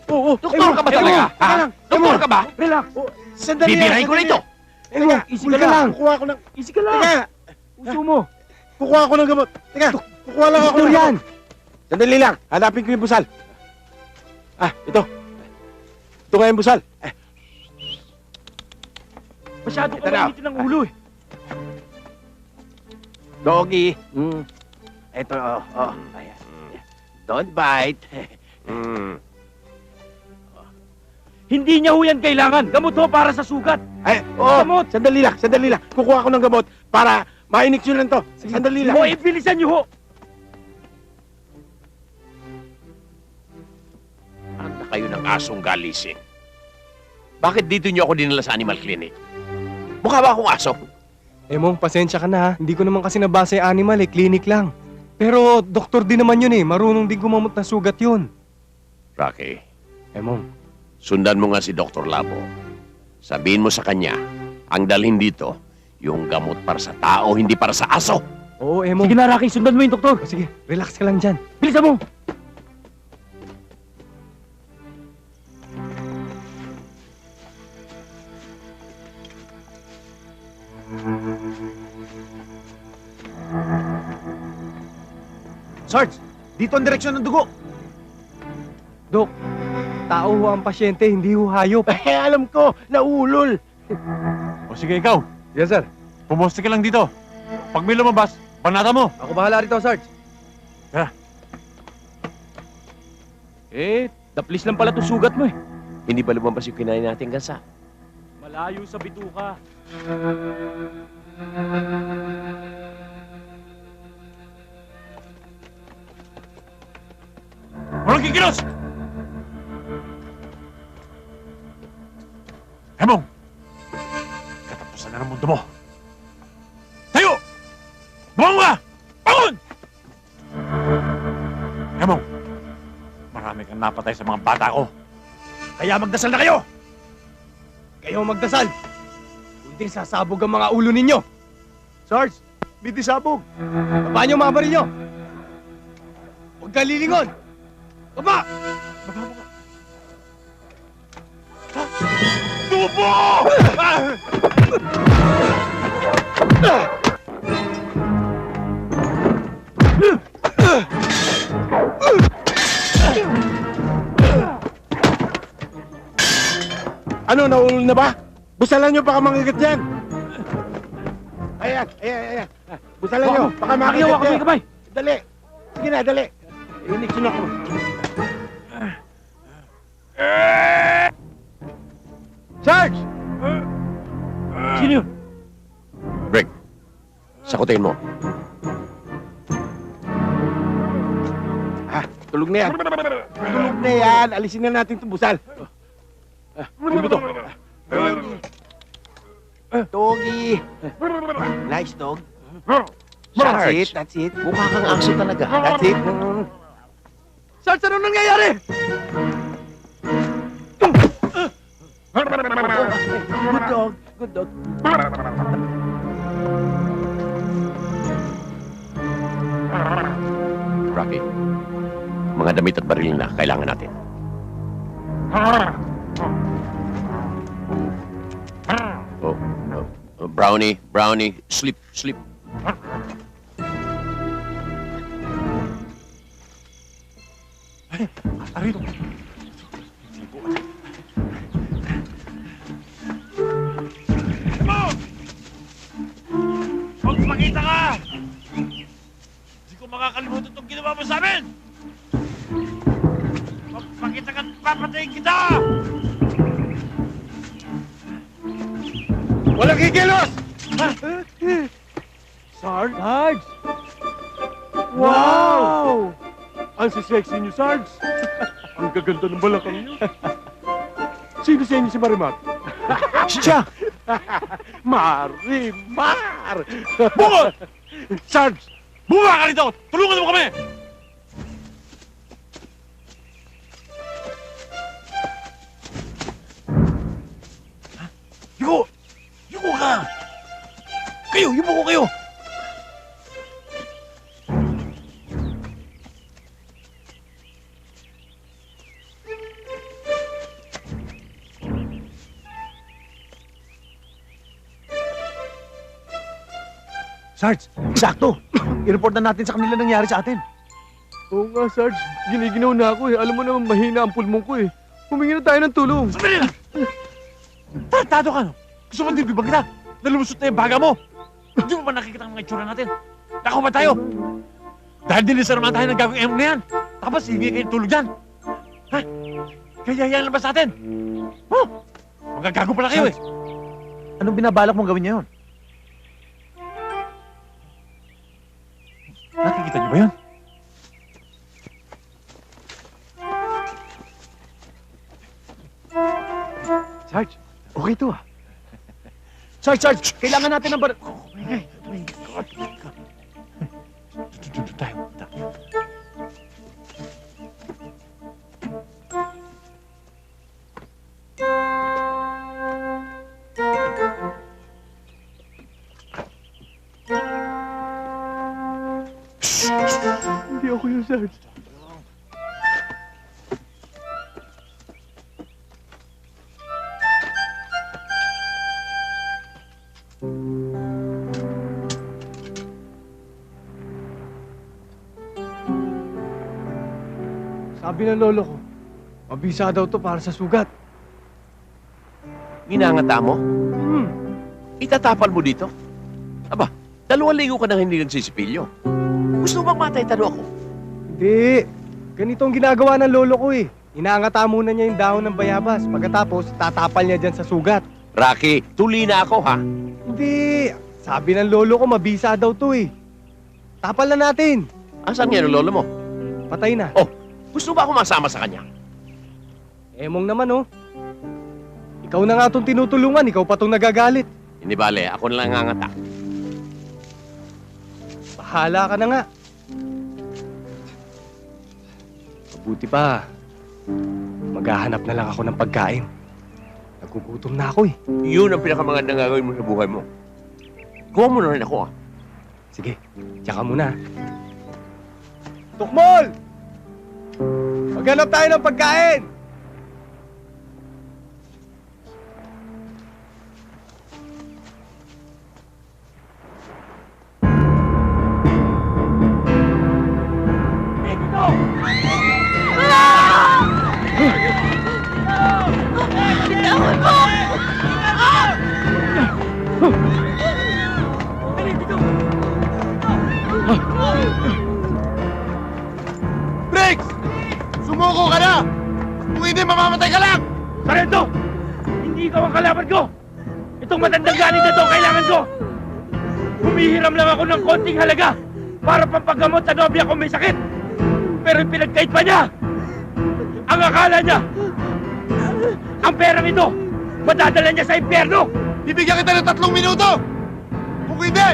Oo. Doktor ka ba talaga? Ha? Doktor ka ba? Relax. Sandali. Bibirahin ko na ito. Easy ka lang. Kukuha ko ng... Easy ka lang. Teka. Puso mo. Kukuha ko ng gamot. Teka. Kukuha lang ako ng gamot. Sandali lang. Hanapin ko yung busal. Ito. Ito nga yung busal. Masyado ka mainitin ng ulo eh. Doggy. Ito, Ayan. Don't bite. Hindi niya ho yan kailangan. Gamot ho para sa sugat. Gamot. Sandali lang. Kukuha ko ng gamot para ma-iniksyonan to. Sandali lang. Ibilisan niyo ho. Anda kayo ng asong galising. Bakit dito niyo ako dinala sa animal clinic? Mukha ba akong aso? Mong, pasensya ka na ha. Hindi ko naman kasi nabasa yung animal clinic lang. Pero doktor din naman yun marunong din gumamot ng sugat yun. Rocky. Mong. Sundan mo nga si Dr. Labo. Sabihin mo sa kanya, ang dalhin dito, yung gamot para sa tao, hindi para sa aso. Oo, Mong. Sige na, Rocky. Sundan mo yung doktor. Sige, relax ka lang dyan. Bilisan mo. Sarge, dito ang direksyon ng dugo. Dok, tao ho ang pasyente, hindi ho hayop. Eh, alam ko, naulol. O sige, ikaw. Yes, sir. Pumusti ka lang dito. Pag may lumabas, panata mo. Ako bahala rito, Sarge. Daplis lang pala 'tong sugat mo eh. Hindi ba lumabas yung kinain nating gansa? Malayo sa bituka. Walang kikilos! Hemong! Katapusan na ng mundo mo. Tayo! Bumangon ka! Bangon! Hemong! Marami kang napatay sa mga bata ko. Kaya magdasal na kayo! Kayo magdasal. Kundi sasabog ang mga ulo ninyo. Sarge, may disabog. Baba niyo mga baril niyo. Huwag ka lilingon. Baba! Baba mo ka. Tubo! Ano, naulol na ba? Busalan nyo, baka mangigat yan. Ayan. Busalan nyo, baka mangigat yan. Kamay. Dali. Sige na, dali. Iniksin ako. Sarge! Sino yun? Rick, sakutin mo. Tulog na yan. Tulog na yan. Alisin na natin itong busal. Ano to? Doggy. Nice dog. Sarge, That's it. mukha kang aso talaga. That's it. Sarge, ano nangyayari? Good dog. Good dog. Rocky, mga damit at baril na kailangan natin. Brownie, sleep. Arito. Magpakita ka! Hindi ko makakalimutan itong ginawa mo sa amin! Magpakita ka at papatayin kita! Walang kikilos! Sarge! Wow! Ang sisexy niyo, Sarge! Ang gaganda ng balakang niyo. Sino sa inyo si Marimar? Siya! Marimar! Bukod! Sarge! Bumaba ka rito! Tulungan mo kami! Yuko! Yuko ka! Kayo! Yuko kayo! Sarge, eksakto! I-report na natin sa kanila nangyari sa atin. Oo nga, Sarge. Giniginaw na ako eh. Alam mo naman, mahina ang pulmong ko eh. Humingi na tayo ng tulong. Sandali lang! Tartado ka, no? Gusto mo din bibang kita? Nalumusot na yung baga mo! Hindi mo ba nakikita ang mga itsura natin? Nako ba tayo? Dahil dinisar naman tayo ng gagawing emong na yan. Tapos hindi kayo tulog dyan. Ha? Kaya yan lang ba sa atin? Oh! Magagago pala kayo eh. Anong binabalak mong gawin niya yun? Nakikita niyo ba yun? Sarge, okay to ah. Sarge! Kailangan natin ng bar... Doon tayo. Hindi ako yung Sarge. Sabi ng lolo ko, mabisa daw to para sa sugat. Ginangata mo? Itatapal mo dito? Aba, 2 linggo ka nang hindi nagsisipilyo. Gusto mo bang matay talo ako? Hindi. Ganito ang ginagawa ng lolo ko eh. Inaangata muna niya yung dahon ng bayabas. Pagkatapos, tatapal niya dyan sa sugat. Rocky, tuli na ako ha? Hindi. Sabi ng lolo ko, mabisa daw to eh. Tapal na natin. Asan nga yung lolo mo? Patay na. Oh, gusto ba ako masama sa kanya? Emong naman oh. Ikaw na nga itong tinutulungan, ikaw pa itong nagagalit. Hindi bale, ako na lang ngangata. Bahala ka na nga. Mabuti pa. Maghahanap na lang ako ng pagkain. Nagugutom na ako eh. Yun ang pinakamagandang gagawin mo sa buhay mo. Kuha mo na rin ako ah. Sige, tsaka muna. Tukmol! Maghanap tayo ng pagkain! Bitawan mo! Briggs! Sumuko ka na! Kung hindi, mamamatay ka lang! Sarento! Hindi ikaw ang kalaban ko! Itong matandang galing na to kailangan ko! Humihiram lang ako ng konting halaga para pampagamot sa nobya kung may sakit! Pero pinagkait pa niya! Ang akala niya, ang perang ito, madadala niya sa impyerno! Bibigyan kita ng 3 minuto! Kung hindi,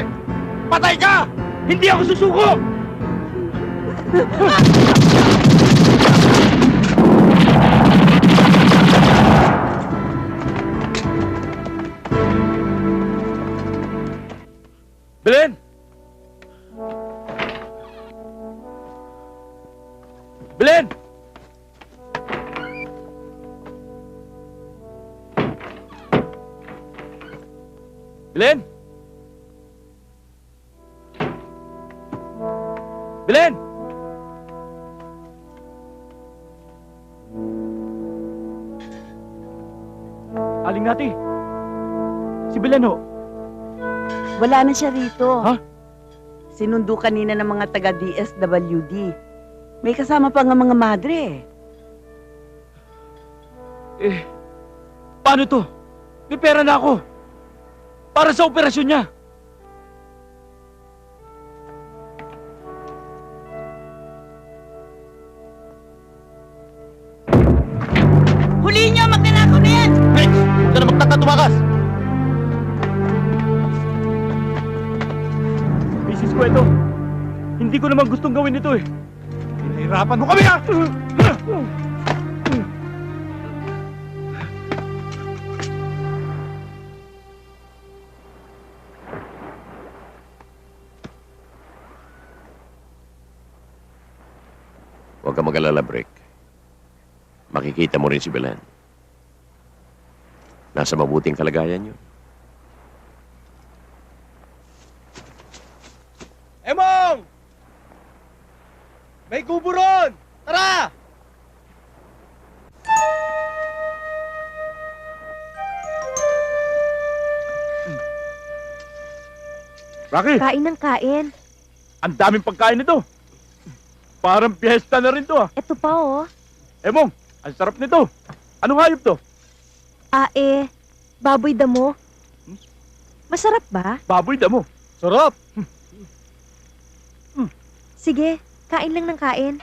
patay ka! Hindi ako susuko! Belen! Belen! Belen! Belen! Aling Nati! Si Belen ho! Wala na siya rito. Ha? Sinundo kanina ng mga taga-DSWD. May kasama pa nga mga madre. Eh, paano to? May pera na ako! Para sa operasyon niya! Huliin niyo! Magnanakaw na yan! Rex! Huwag ka na magtatatumakas! Mrs. Cueto, hindi ko naman gustong gawin ito eh. Pinahirapan mo kami ha! Huwag ka mag-alala, Brick. Makikita mo rin si Belen. Nasa mabuting kalagayan yun. Emong! May kubo ron! Tara! Rocky! Kain ng kain. Ang daming pagkain nito! Parang piyesta na rin to ah! Ito pa oh. Emong, ang sarap nito! Anong hayop to? Baboy damo. Masarap ba? Baboy damo. Sarap! Sige, kain lang ng kain.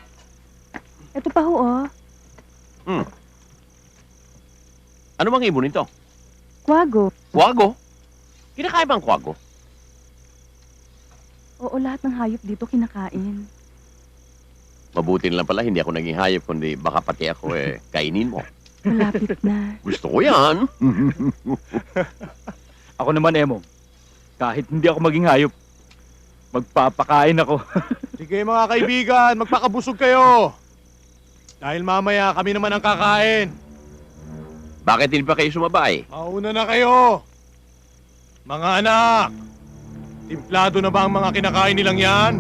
Ito pa ho oh. Ano bang ibon nito? Kwago. Kwago? Kinakain ba ang kwago? Oo, lahat ng hayop dito kinakain. Mabuti lang pala, hindi ako naging hayop, kundi baka pati ako kainin mo. Malapit na. Gusto ko yan. Ako naman, Emong. Kahit hindi ako maging hayop, magpapakain ako. Sige mga kaibigan, magpakabusog kayo. Dahil mamaya kami naman ang kakain. Bakit hindi pa kayo sumabay? Mauna na kayo. Mga anak, timplado na ba ang mga kinakain nilang yan?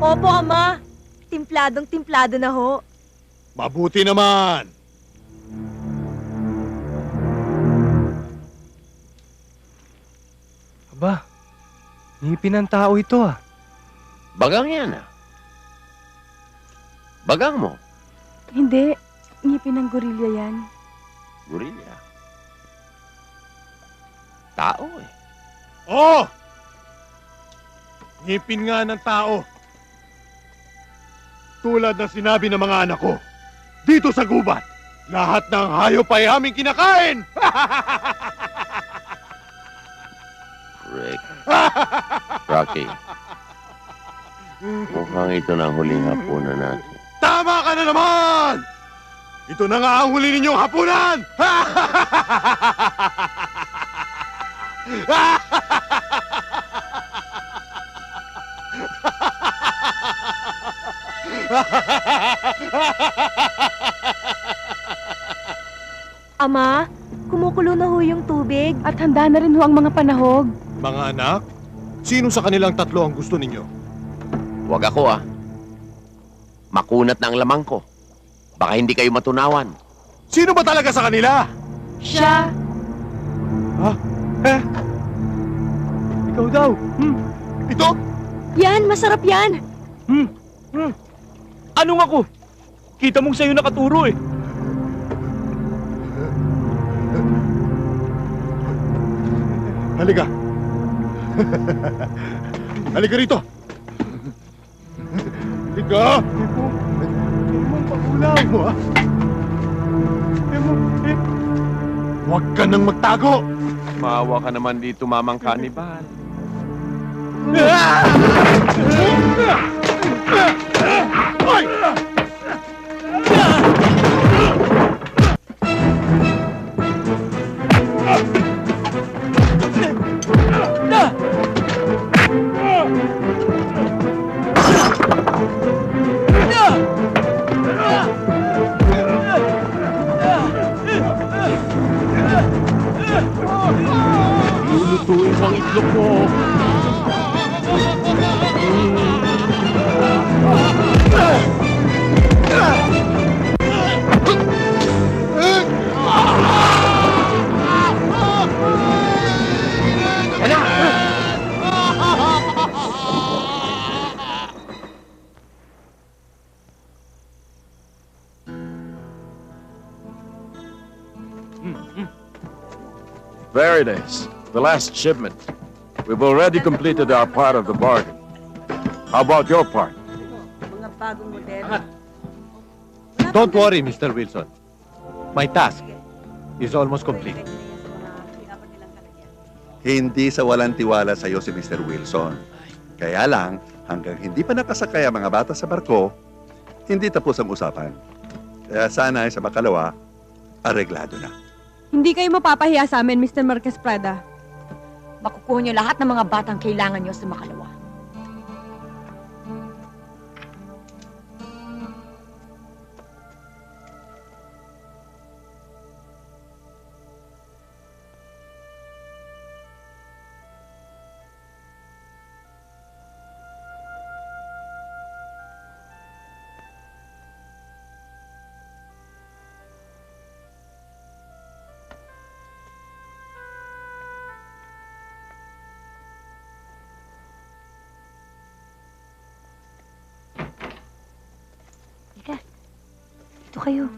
Opo, Ama. Timpladong-timplado na ho. Mabuti naman! Aba, ngipin ng tao ito ah. Bagang yan ah. Bagang mo. Hindi. Ngipin ng gorilya yan. Gorilla. Tao eh. Oh! Ngipin nga ng tao. Tulad ng sinabi ng mga anak ko, dito sa gubat, lahat ng hayop ay aming kinakain! Rick. Rocky. Mukhang ito na ang huling hapunan natin. Tama ka na naman! Ito na nga ang huli ninyong hapunan! Ama, kumukulo na ho yung tubig at handa na rin ho ang mga panahog. Mga anak, sino sa kanilang tatlo ang gusto ninyo? Huwag ako ah. Makunat na ang lamang ko. Baka hindi kayo matunawan. Sino ba talaga sa kanila? Siya. Ha? Eh? Ikaw daw. Ito? Yan, masarap yan. Anong ako? Kita mong sa'yo nakaturo eh. Halika. Halika rito. Halika. Pagulaw mo, ha? Huwag ka nang magtago. Maawa ka naman dito, mamang kanibal. Hoy! Lulutuin mo ang itlog mo. There it is, the last shipment. We've already completed our part of the bargain. How about your part? Mga bagong modelo. Don't worry, Mr. Wilson. My task is almost complete. Hindi sa walang tiwala sa iyo si Mr. Wilson. Kaya lang, hanggang hindi pa nakasakay ang mga bata sa barko, hindi tapos ang usapan. Kaya sana ay sa makalawa, areglado na. Hindi kayo mapapahiya sa amin, Mr. Marquez Prada. Makukuha niyo lahat ng mga batang kailangan niyo sa makalawa. Dito kayo.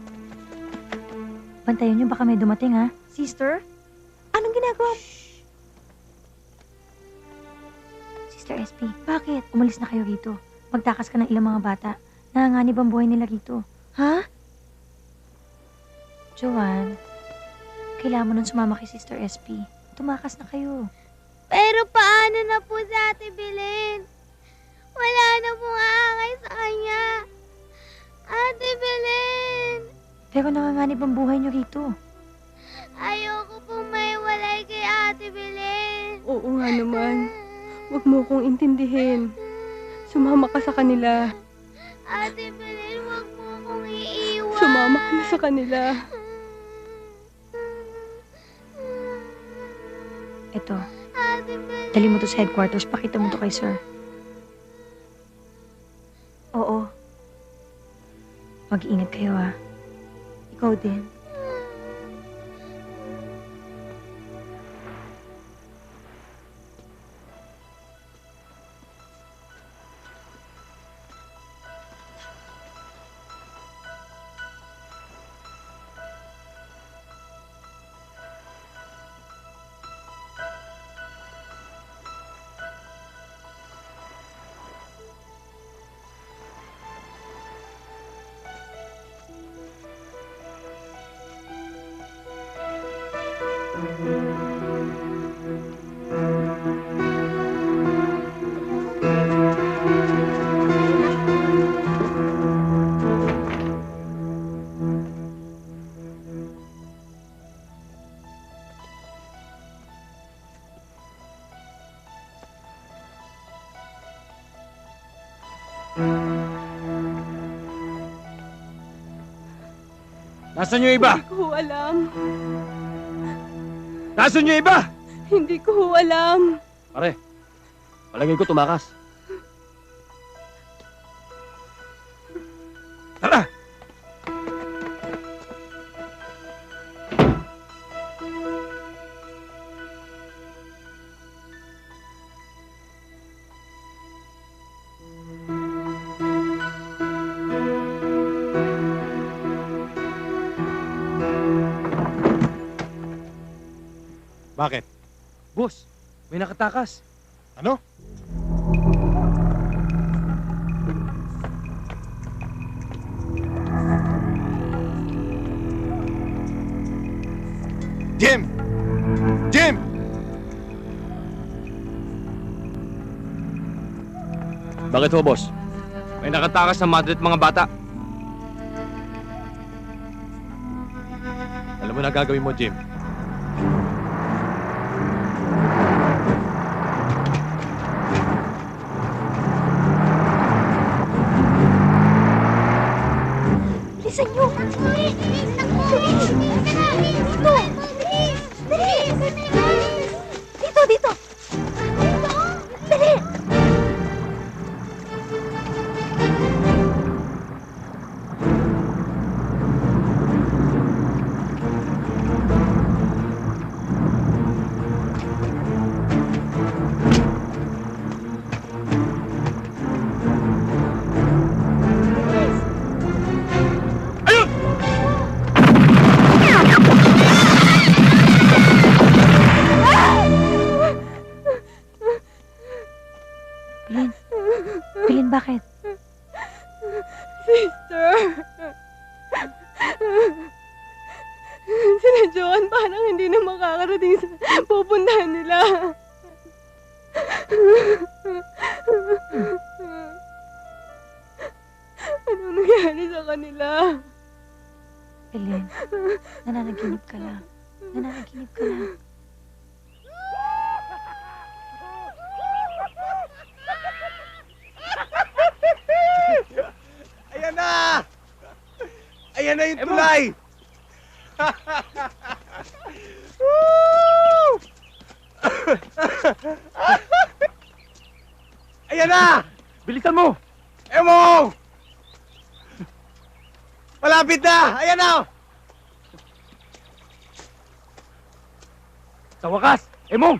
Bantayan niyo, baka may dumating, ha? Sister, anong ginagawa mo? Sister SP, bakit? Umalis na kayo rito. Magtakas ka ng ilang mga bata. Nanganganib ang buhay nila rito. Ha? Joanne, kailangan mo nang sumama kay Sister SP. Tumakas na kayo. Pero paano na po si Ate Belen? Wala na pong aangay sa kanya. Ate Belen! Pero nanganganib ang buhay niyo rito. Ayoko pong maiwalay kay Ate Belen. Oo nga naman. Huwag mo kong intindihin. Sumama ka sa kanila. Ate Belen, huwag mo kong iiwan. Sumama ka na sa kanila. Ito, Ate Belen. dali mo to sa headquarters. Pakita mo to kay sir. Oo. Mag-iingat kayo, ha? Ikaw din. Nasaan yung iba? Hindi ko alam. Nasaan yung iba? Hindi ko alam. Pare, palagay ko tumakas. Tara! Bakit? Boss, may nakatakas. Ano? Jim! Jim! Bakit ho, boss? May nakatakas na madre at mga bata. Alam mo na gagawin mo, Jim. Bilisan niyo! Dito! Dito! Dito! Dali! Pilin, bakit? Sister! Sila Joan parang hindi na makakarating sa pupuntahan nila. Anong nangyari sa kanila? Pilin, nananaginip ka lang. Nananaginip ka lang. Ayan na! Ayan na yung tulay! Woo! Ayan na! Bilisan mo! Emong! Malapit na! Ayan na! Sa wakas! Emong!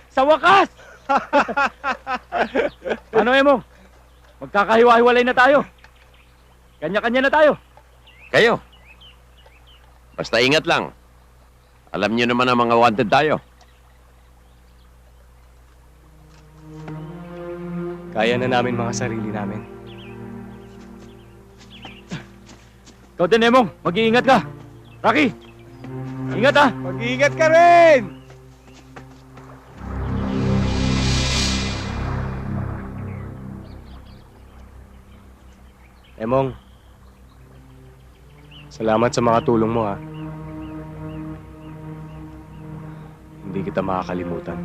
Sa wakas! Ano, Emong? Magkakahiwa-hiwalay na tayo. Kanya-kanya na tayo. Kayo. Basta ingat lang. Alam niyo naman ang mga wanted tayo. Kaya na namin mga sarili namin. Ikaw din, Emong. Mag-iingat ka. Rocky! Ingat, ha! Mag-iingat ka rin! Emong, salamat sa mga tulong mo, ha. Hindi kita makakalimutan.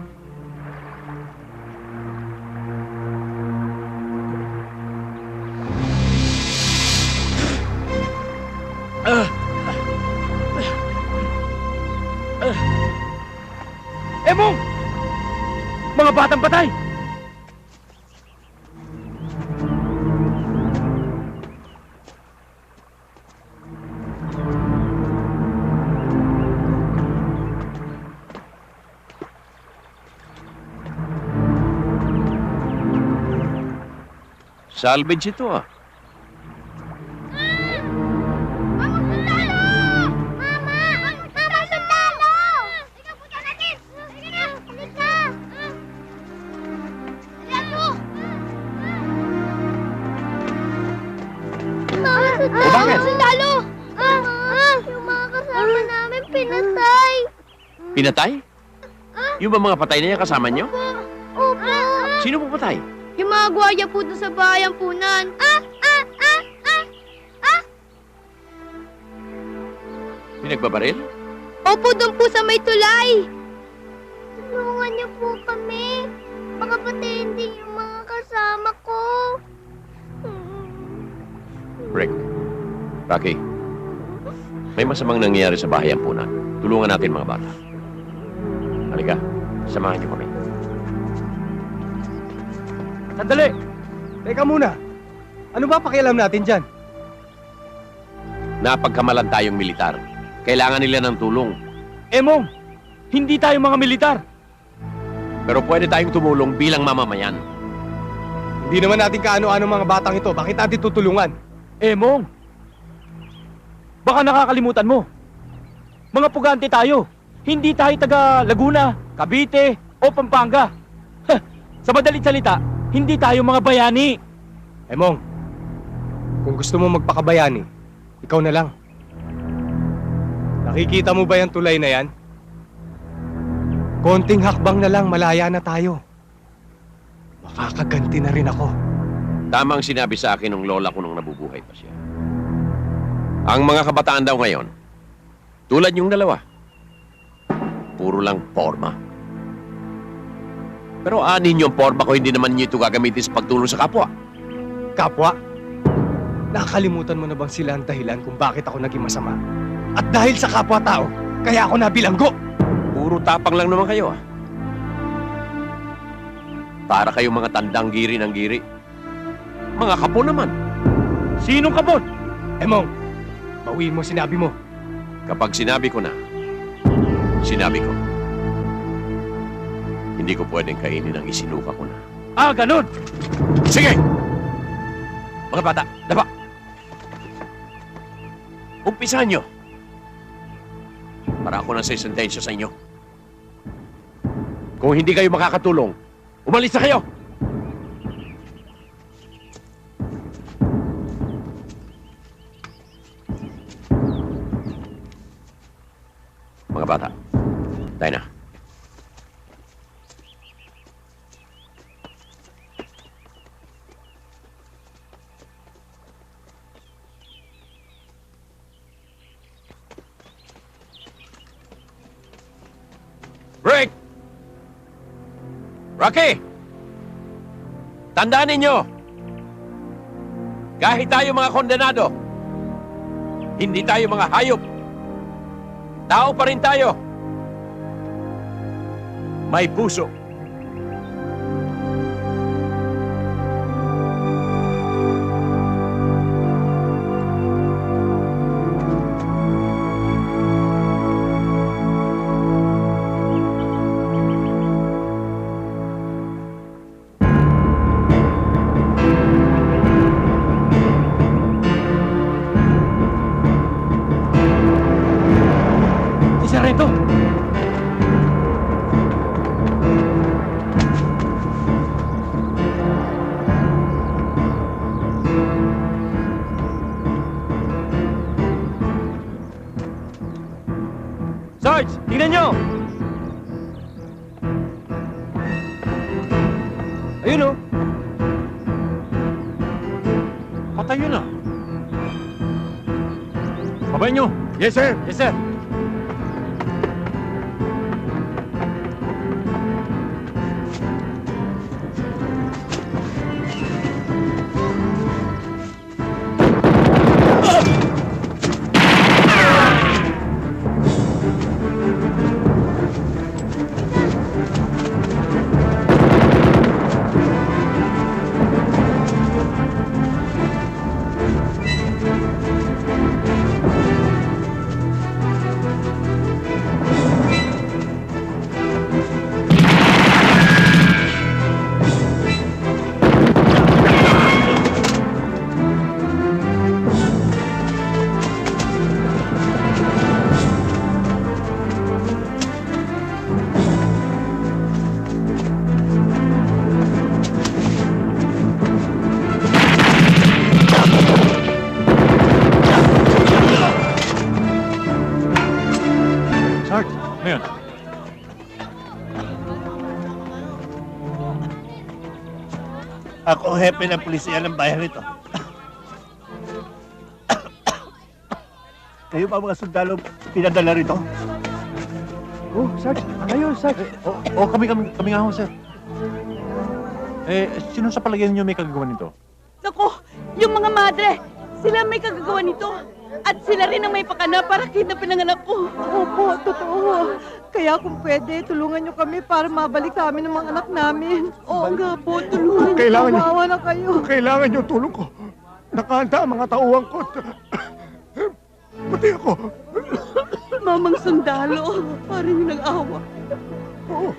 Emong! Mga batang patay! Salvage ito ah. Mama, sundalo! Ikaw, punta natin! Sige na, halika! Halika! bakit? Sundalo! Yung mga kasama namin pinatay. Pinatay? Yung ba mga patay na yan kasama nyo? Opo. Sino po patay? Yung mga gwardiya po doon sa bayan punan. Pinagbabaril? Opo, doon po sa may tulay. Tulungan niyo po kami. Baka patayin din yung mga kasama ko. Rick. Rocky. May masamang nangyayari sa bahayan punan. Tulungan natin mga bata. Halika, samahan niyo kami. Sandali! Teka muna. Ano ba pakialam natin dyan? Napagkamalan tayong militar. Kailangan nila ng tulong. Emong, hindi tayo mga militar. Pero pwede tayong tumulong bilang mamamayan. Hindi naman natin kaano-ano mga batang ito. Bakit natin tutulungan? Emong, baka nakakalimutan mo. Mga pugante tayo. Hindi tayo taga Laguna, Cavite, o Pampanga. Sa madaling salita, hindi tayo mga bayani. Emong, kung gusto mo magpakabayani, ikaw na lang. Nakikita mo ba yung tulay na yan? Konting hakbang na lang, malaya na tayo. Makakaganti na rin ako. Tama ang sinabi sa akin ng lola ko nung nabubuhay pa siya. Ang mga kabataan daw ngayon, tulad yung dalawa, puro lang forma. Pero anin yung forma ko, hindi naman niyo ito gagamitin sa pagtulong sa kapwa. Kapwa? Nakakalimutan mo na bang sila ang dahilan kung bakit ako naging masama? At dahil sa kapwa-tao, kaya ako nabilanggo. Puro tapang lang naman kayo ah. Para kayong mga tandang giri ng giri. Mga kapon naman. Sinong kapon? Emong, bawiin mo sinabi mo. Kapag sinabi ko na, sinabi ko. Hindi ko pwedeng kainin ang isinuka ko na. Ah, ganun! Sige! Mga bata, daba! Umpisahan nyo! Para ako na sa sentensya sa inyo. Kung hindi kayo makakatulong, umalis na kayo! Mga bata, tayo na. Break! Rocky! Tandaan ninyo, kahit tayo mga kondenado, hindi tayo mga hayop. Tao pa rin tayo. May puso. Sarge, tingnan nyo! Ayun oh. Patay yun ah. Babay nyo. Yes, sir. Yes, sir. Ngayon. Ako ang hepe ng pulisya ng bayan nito. Kayo ba mga sundalo pinadala rito? Oh, Sarge. Ayun, Sarge. Kami nga ho, sir. Sino sa palagay niyo may kagagawa nito? Naku, yung mga madre, sila may kagagawa nito. At sila rin ang may pakana para kidnapin ang anak ko. Opo, totoo. Kaya kung pwede, tulungan niyo kami para mabalik sa amin ng mga anak namin. Oo nga po, tulungan niyo. Kailangan niyo. Kawawa na kayo. Kailangan niyo tulong ko. Nakahanda ang mga tauhan ko. Pati ako. Mamang sundalo, parang yung nag-awa. Oo.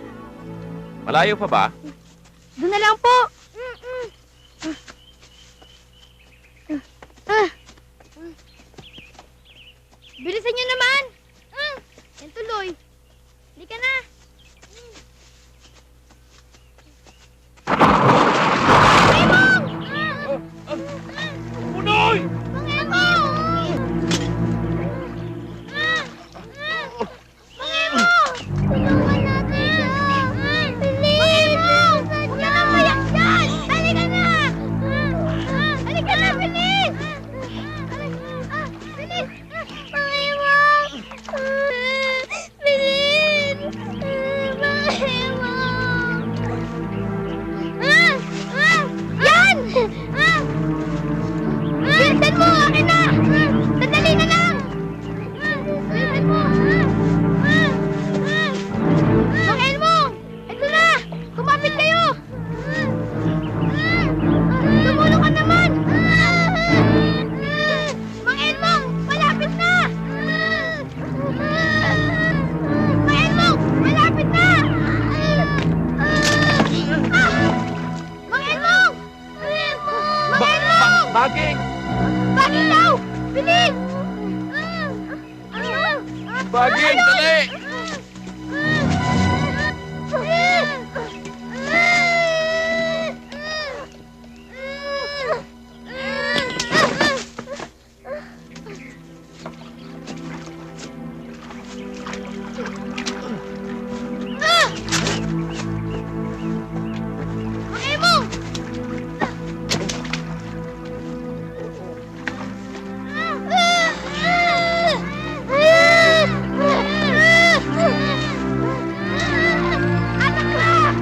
Malayo pa ba? Doon na lang po. Bilisan niyo naman. Yan tuloy. Halika na. Emong! Punoy! Mang Emong! Mang Emong! Tulungan natin siya. Bilis! Huwag ka nang mayak dyan! Halika na! Halika na, bilis! Bilis! Mang Emong! Bilis! Mang Emong! Yan! Bilisan mo! Akin na! Sandali na lang! Bilisan mo! Mang Elmong! Ito na! Kumapit kayo! Tumulong ka naman! Mang Elmong! Malapit na! Mang Elmong! Malapit na! Mang Elmong! Mang Elmong! Baging! Baging daw! Bilis! Baging, dali! Mang Emong! Anak ka!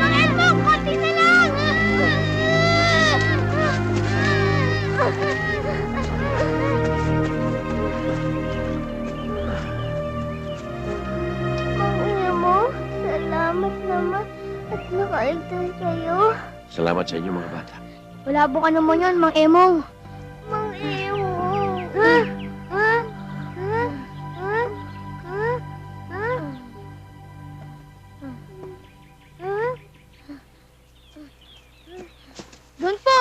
Mang Elmong, konti na lang! Mang Emong, salamat naman at nakaligtas kayo. Salamat sa inyo mga bata. Wala ka naman yan, Mang Emong. Mang Emong. Doon po.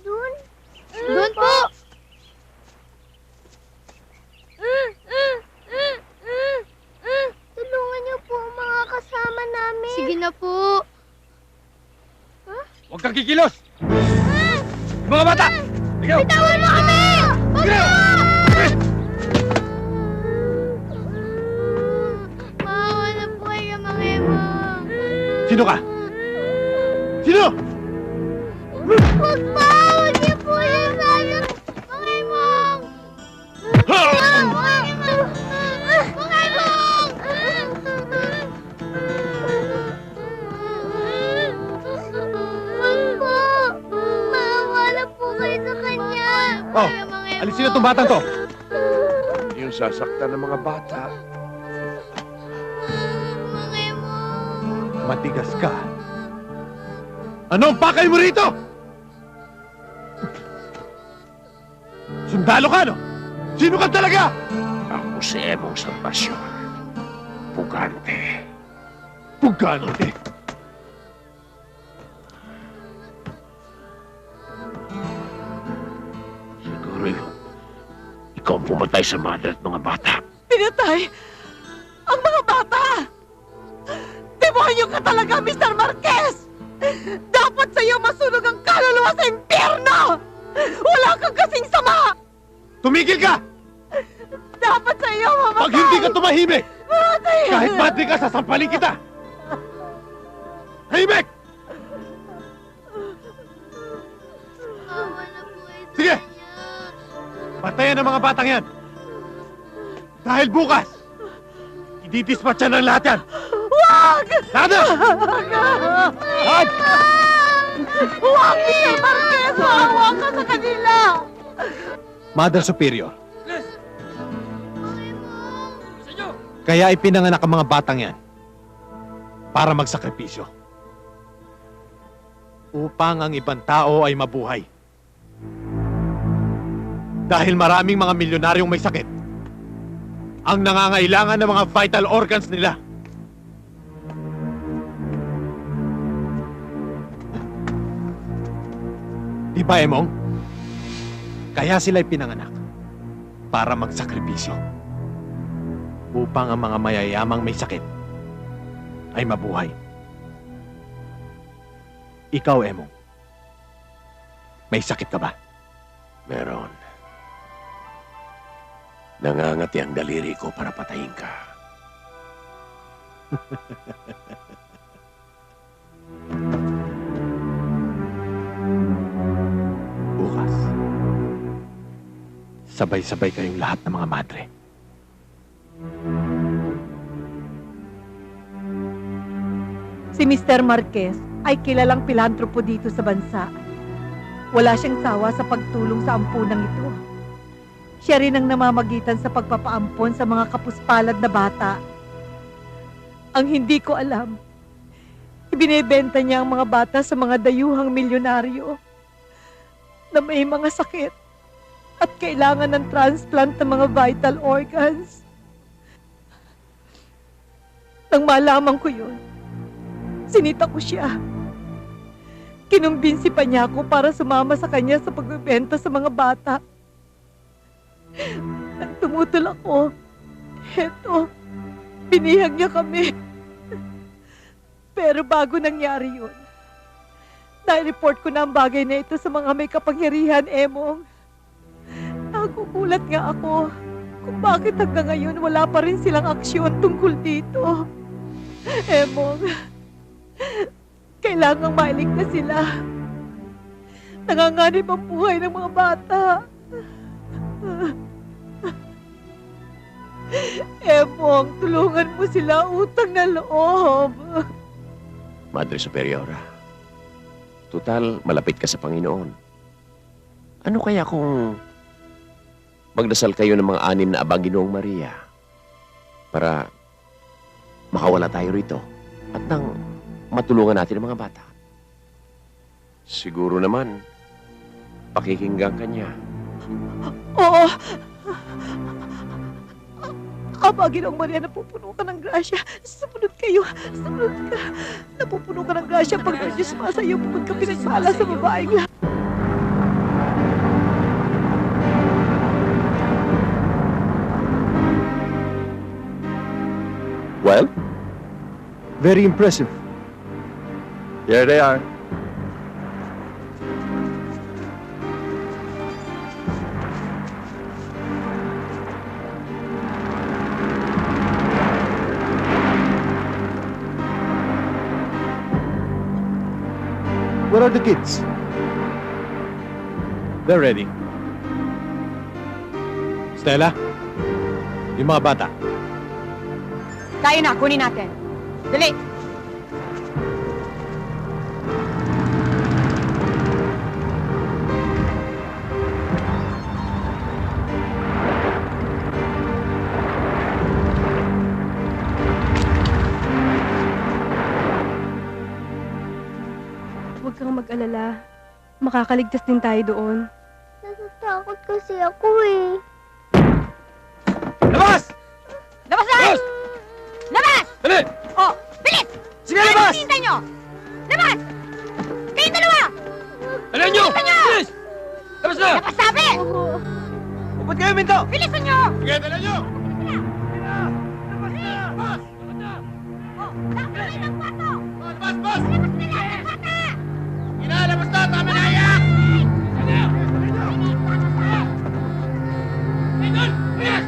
Doon? Doon po. Tulungan niyo po ang mga kasama namin. Sige na po. Huwag kang kikilos! Yung mga bata! Ikaw! Bitawan mo kami! Huwag mo! Maawa na po kayo, Mang Emong. Sino ka? Sino? Huwag pa! Huwag niyo po yung sayo! Mang Emong! Mang Emong! Mang Emong! Huwag po! Maawa na po kayo sa kanya! Oh, alisin na itong batang to. Yung sasaktan ng mga bata. Mang Emong! Matigas ka. Ano ang pakay mo rito? Sundalo ka, no? Sino ka talaga? Ako si Emong Salvacion. Pugante. Pugante? Siguro ikaw ang pumatay sa mother at mga bata. Pinatay ang mga bata! Demonyo ka talaga, Mr. Marquez! Dapat sa'yo masunog ang kaluluwa sa impyerno! Wala kang kasing sama! Tumigil ka! Dapat sa iyo mamatay! Pag hindi ka tumahimik, Mamatay! kahit madre ka, sasampalin kita! Tahimik! Sige! Patayan ang mga batang yan! Dahil bukas, i-dispatcha ng lahat yan! Huwag! Lahat na! Huwag! Huwag, Mr. Marquez! Maawa ka sa kanila! Mother Superior. Kaya ipinanganak ang mga batang yan para magsakripisyo. Upang ang ibang tao ay mabuhay. Dahil maraming mga milyonaryong may sakit ang nangangailangan ng mga vital organs nila. Di ba, Emong? Kaya sila'y pinanganak para magsakripisyo upang ang mga mayayamang may sakit ay mabuhay. Ikaw, Emong, may sakit ka ba? Meron. Nangangati ang daliri ko para patayin ka. Bukas, sabay-sabay kayong lahat ng mga madre. Si Mr. Marquez ay kilalang pilantropo dito sa bansa. Wala siyang sawa sa pagtulong sa ampunang ito. Siya rin ang namamagitan sa pagpapaampon sa mga kapuspalad na bata. Ang hindi ko alam, ibinebenta niya ang mga bata sa mga dayuhang milyonaryo na may mga sakit at kailangan ng transplant ng mga vital organs. Nang malaman ko yun, sinita ko siya. Kinumbinsi pa niya ako para sumama sa kanya sa pagbebenta sa mga bata. Nang tumutol ako, eto, binihag niya kami. Pero bago nangyari yun, nai-report ko na ang bagay na ito sa mga may kapangyarihan, Emong. Nagugulat nga ako kung bakit hanggang ngayon wala pa rin silang aksyon tungkol dito. Emong, kailangang mailigtas sila. Nanganganib ang buhay ng mga bata. Emong, tulungan mo sila, utang na loob. Madre Superiora, tutal, malapit ka sa Panginoon. Ano kaya kung magdasal kayo ng mga 6 na abang Ginoong Maria para makawala tayo rito at nang matulungan natin ang mga bata? Siguro naman, pakikinggan ka niya. Oo. Aba, Ginoong Maria, napupuno ka ng grasya. Sumunod kayo. Sumunod ka. Napupuno ka ng grasya pag ang Diyos sa iyo. Bukod ka pinagpala sa babaeng lahat. Well? Very impressive. Here they are. Where are the kids? They're ready. Stella, yung mga bata. Tayo na, kunin natin. Dali! Huwag kang mag-alala. Makakaligtas din tayo doon. Natatakot kasi ako eh. Labas! Labas na! Labas! Dali! Oh, bilis! Sige, labas! Ano hinihintay nyo? Labas! Kayong dalawa! Dalihan nyo! Bilisan nyo! Bilis! Labas na! Labas sabi! Upad kayo, Minto! Bilisan nyo! Sige, dalihan nyo! Labas na! Labas! Oh, labas na ng kwarto! Labas, boss! Labas na lahat ng bata! Labas na! Tama na iyak! Dalihan nyo! Dalihan nyo! Dalihan nyo! Bilis!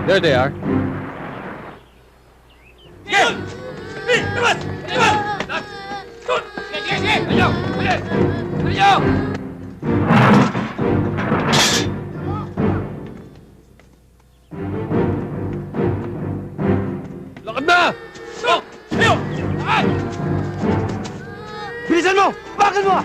There they are. Lakad na! Bilisan mo! Bakal mo!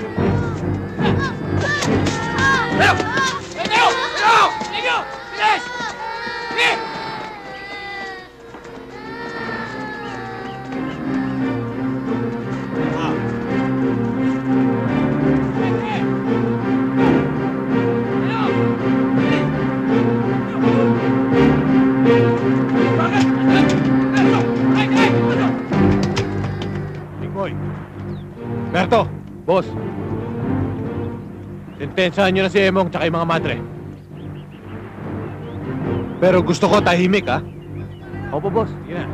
Boy. Berto. Boss. Sentensahan nyo na si Emong tsaka yung mga madre. Pero gusto ko tahimik, ha? Opo, boss. Sige na.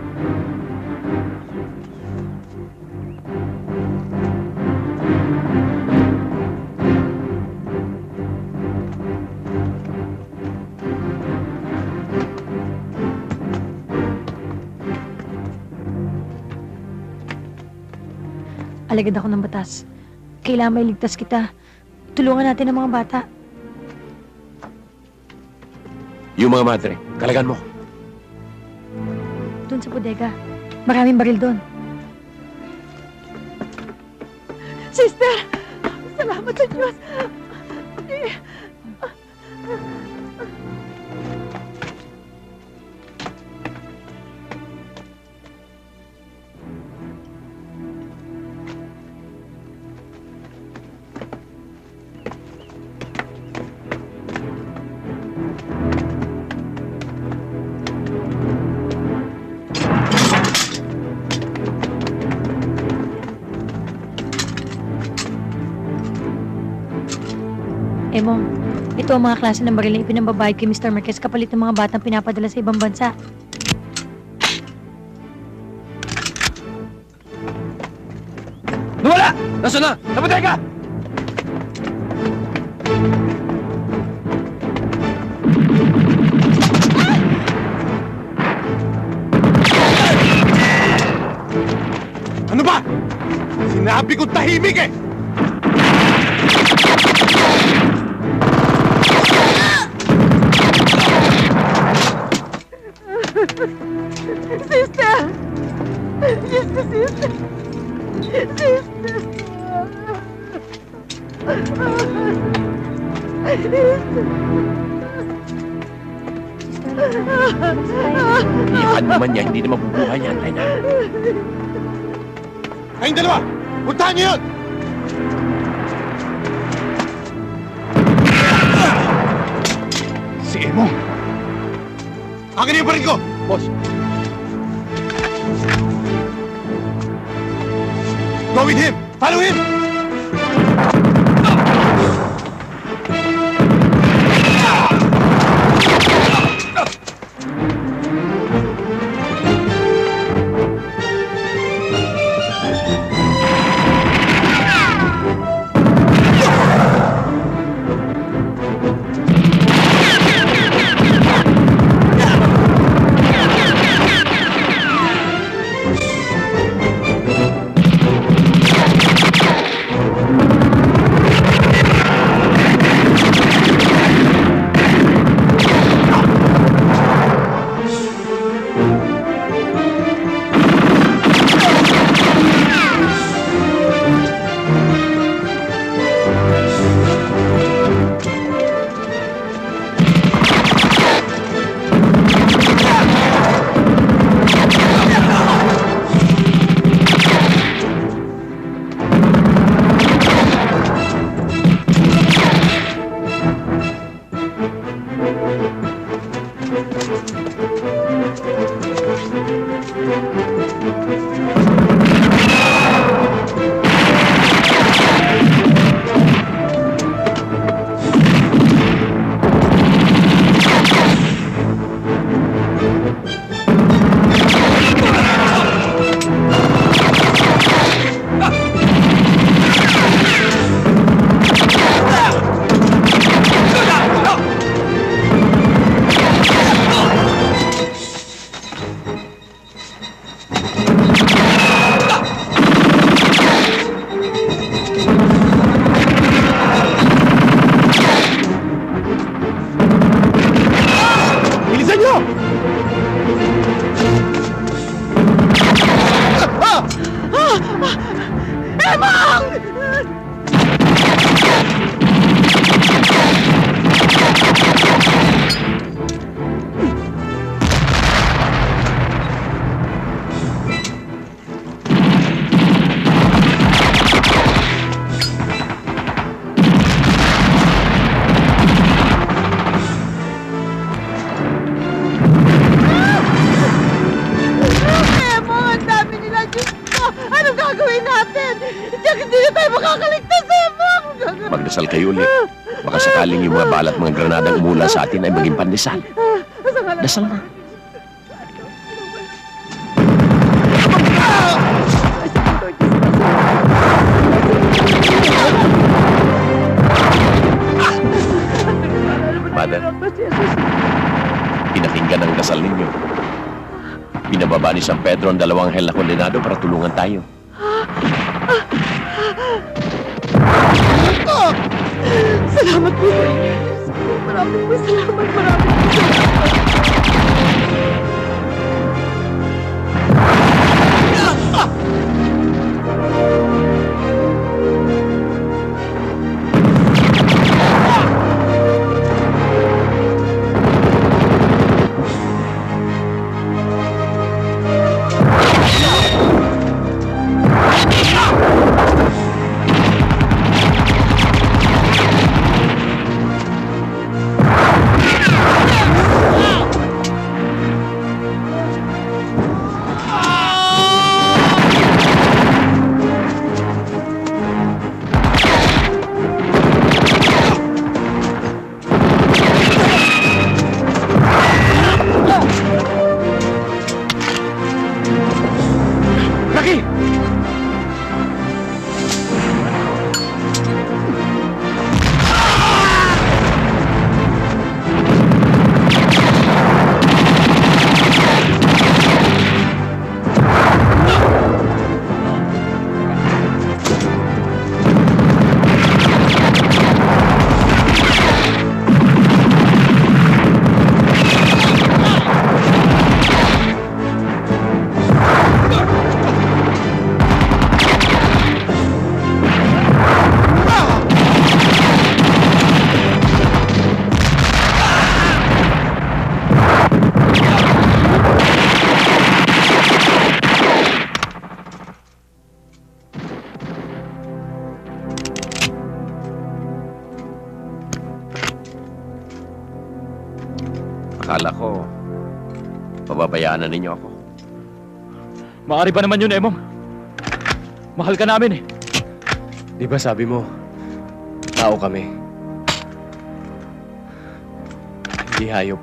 Alagad ako ng batas. Kailangan may ligtas kita. Tulungan natin ang mga bata. Yung mga madre, kalagan mo. Doon sa bodega. Maraming baril doon. Sister! Salamat sa Diyos! Emong, ito ang mga klase ng baril na ipinambabayad kay Mr. Marquez kapalit ng mga batang pinapadala sa ibang bansa. Nawala! Nasaan na? Napatay ka! Ano ba? Sinabi ko tahimik eh! Sister! Sister! Iyan naman niya, hindi na mabubuhay yan, Reyna. Kayong dalawa! Puntahan niyo yun! Si Emong! Akin yung baril ko! Boss. Go with him! Follow him! tayo ulit. Baka sakaling yung mga balat mga granadang umula sa atin ay maging pandesal. Dasal na. Mother, pinakinggan ang dasal ninyo. Binababa ni San Pedro ang 2 anghel na kondenado para tulungan tayo. Salamat po sa inyo. Maraming po salamat. Akala ko, pababayaan na ninyo ako. Maaari ba naman yun, Emong? Mahal ka namin eh. Di ba sabi mo, tao kami. Hindi hayop.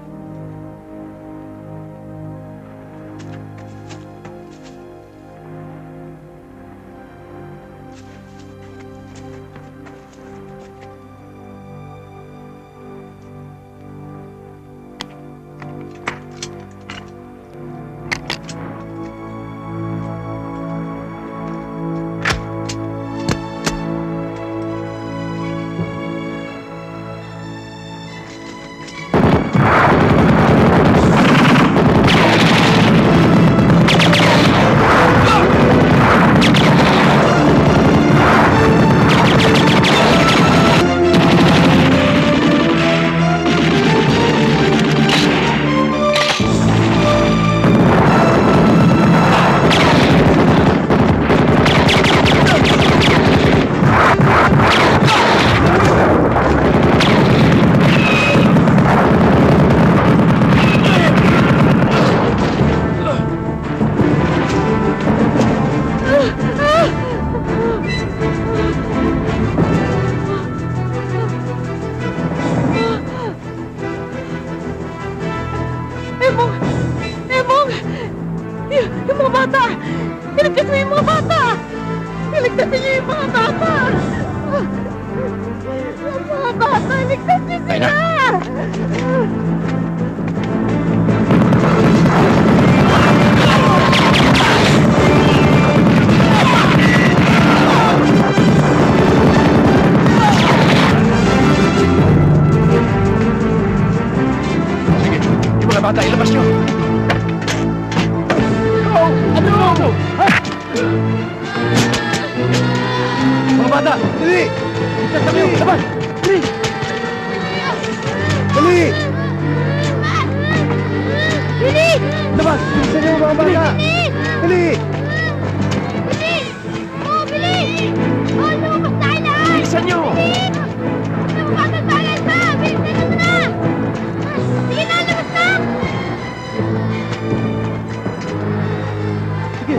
Yung mga bata! Iligtas mo yung mga bata! Iligtas niyo yung mga bata! Yung mga bata, iligtas niyo sila! Sige, yung mga bata, ilabas nyo! Mga bata! Dali! Iligtas kami! Laban! Dali! Dali! Dali! Laban! Bilisan niyo mga bata! Dali! Dali! Oh, bilis! Oh, lumabas tayo lahat! Bilisan niyo! Lumabas tayo lahat! Bilisan mo na! Sige na, labas na! Sige!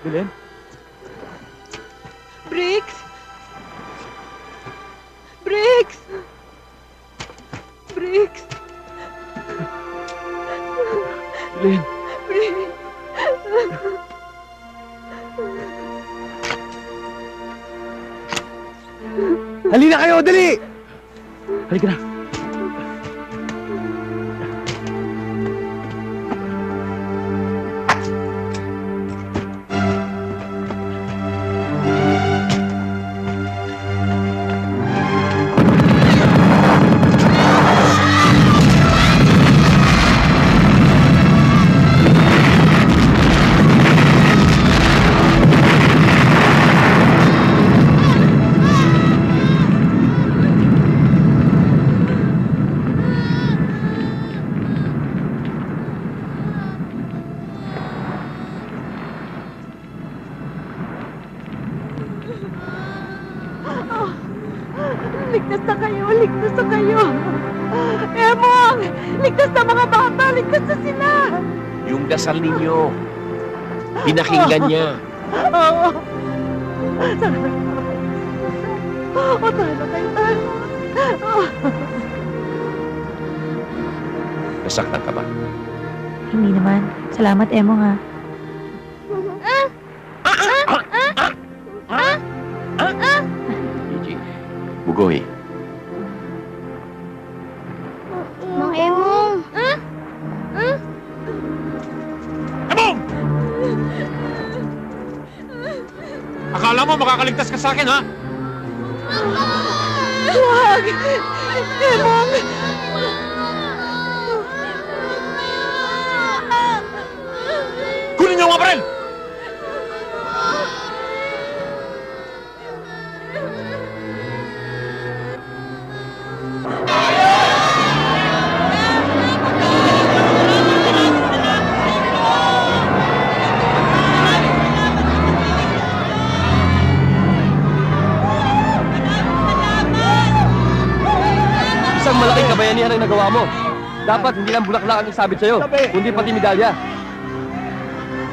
Bilis! Bricks? Bricks! Bricks! Lynn! Bricks! Halina kayo, dali! Halika na. Ligtas na kayo! Ligtas na kayo! Emong! Ligtas na mga bata! Ligtas na sila! Yung dasal ninyo, pinakinggan niya. Oo! Sana kayo! O, tayo kayo! Tayo! Nasaktan ka ba? Hindi naman. Salamat, Emong, ha. Gigi, Bugoy, Mang Emong! Akala mo makakaligtas ka sa akin, ha? Huwag! Emong! Kunin niyo ang mga baril! Isang malaking kabayanihan ang nagawa mo. Dapat hindi lang bulaklak ang isabit sa'yo, kundi pati medalya.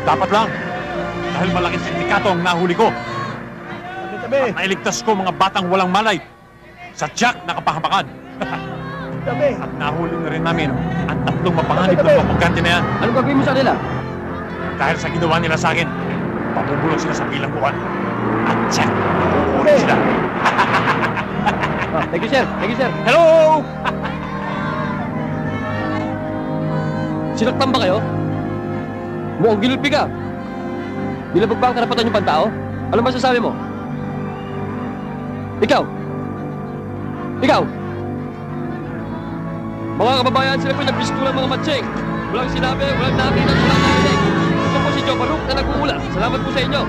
Dapat lang. Dahil malaking sindikato ang nahuli ko. At nailigtas ko mga batang walang malay sa tiyak na kapahamakan. At nahuli na rin namin ang tatlong mapanganib na pagganti na yan. Anong gagawin mo sa kanila? Dahil sa ginawa nila sa akin, pabubulong sila sa bilangguan. At tiyak, makukulit sila. Thank you, sir. Thank you, sir. Hello! Sinaktan ba kayo? Mukhang gilulpi ka. Nilabag ba ang karapatan yung pantao? Ano masasabi mo? Ikaw! Ikaw! Mga kababayan, sila po yung nagpistulan mga matsing. Walang sinabi, walang nakita, walang narinig. Ito po si Joe Baruch na nag-uula. Salamat po sa inyo.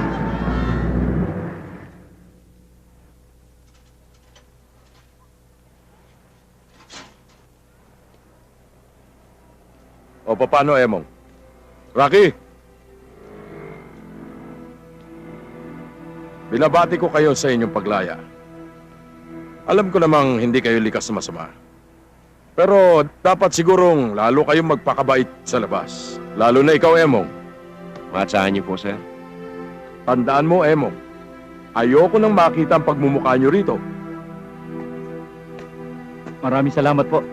O paano, Emong? Rocky! Binabati ko kayo sa inyong paglaya. Alam ko namang hindi kayo likas na masama. Pero dapat sigurong lalo kayong magpakabait sa labas. Lalo na ikaw, Emong. Matsahan niyo po, sir. Tandaan mo, Emong. Ayoko nang makita ang pagmumukha niyo rito. Maraming salamat po.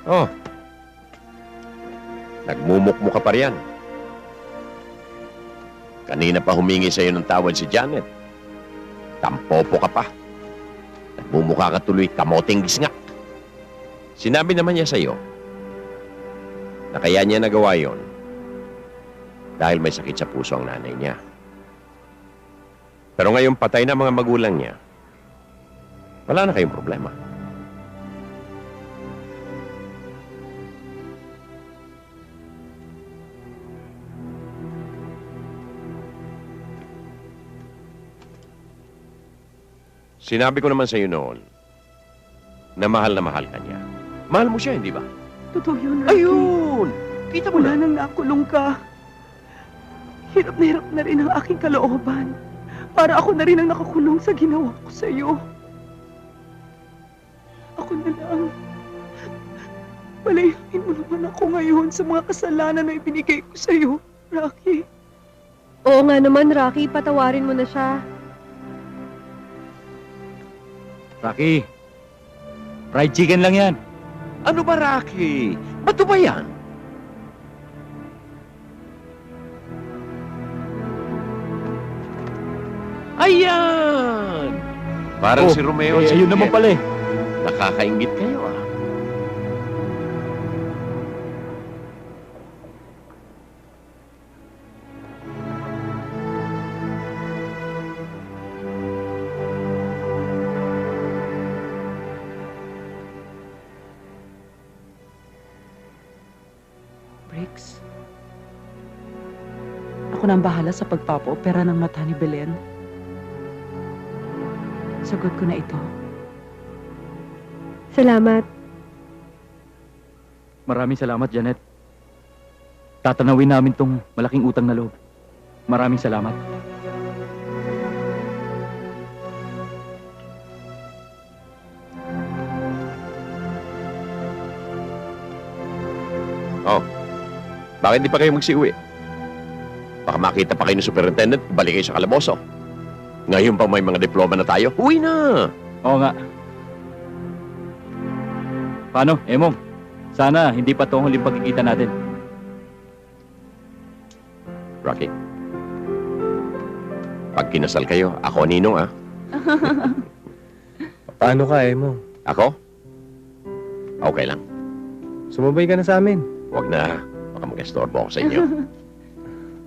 Oh. Nagmumukmuk ka pa riyan. Kanina pa humingi sa'yo ng tawad si Janet. Tampopo ka pa. Nagmumukha ka tuloy kamoting gisngak. Sinabi naman niya sa'yo na kaya niya nagawa yon dahil may sakit sa puso ang nanay niya. Pero ngayon patay na mga magulang niya. Wala na kayong problema. Sinabi ko naman sa iyo noon na mahal ka niya. Mahal mo siya, hindi ba? Totoo yun, Rocky. Ayun! Kita mo Wala nang nakulong ka. Hirap na rin ang aking kalooban. Para ako na rin ang nakakulong sa ginawa ko sa'yo. Ako na lang. Palayain mo naman ako ngayon sa mga kasalanan na ibinigay ko sa'yo, Rocky. Oo nga naman, Rocky. Patawarin mo na siya. Rocky, fried chicken lang yan. Ano ba, Rocky? Bato ba yan? Ayan! Parang Oh, si Romeo at si ayun naman Juliet. pala eh. Nakakaingit kayo, ah. Briggs, ako na ang bahala sa pagpapa-opera ng mata ni Belen. Sagot ko na ito. Salamat. Maraming salamat, Janet. Tatanawin namin tong malaking utang na loob. Maraming salamat. Oh, bakit di pa kayo magsiuwi? Baka makita pa kayo ng superintendent, balik kayo sa kalaboso. Ngayon pa may mga diploma na tayo, uwi na! Oo nga. Paano, Emong? Sana hindi pa ito ang huling pagkikita natin. Rocky, pag kinasal kayo, ako ninong, ah. Paano ka, Emo? Ako? Okay lang. Sumabay ka na sa amin. Huwag na. Baka mag-estorbo ako sa inyo.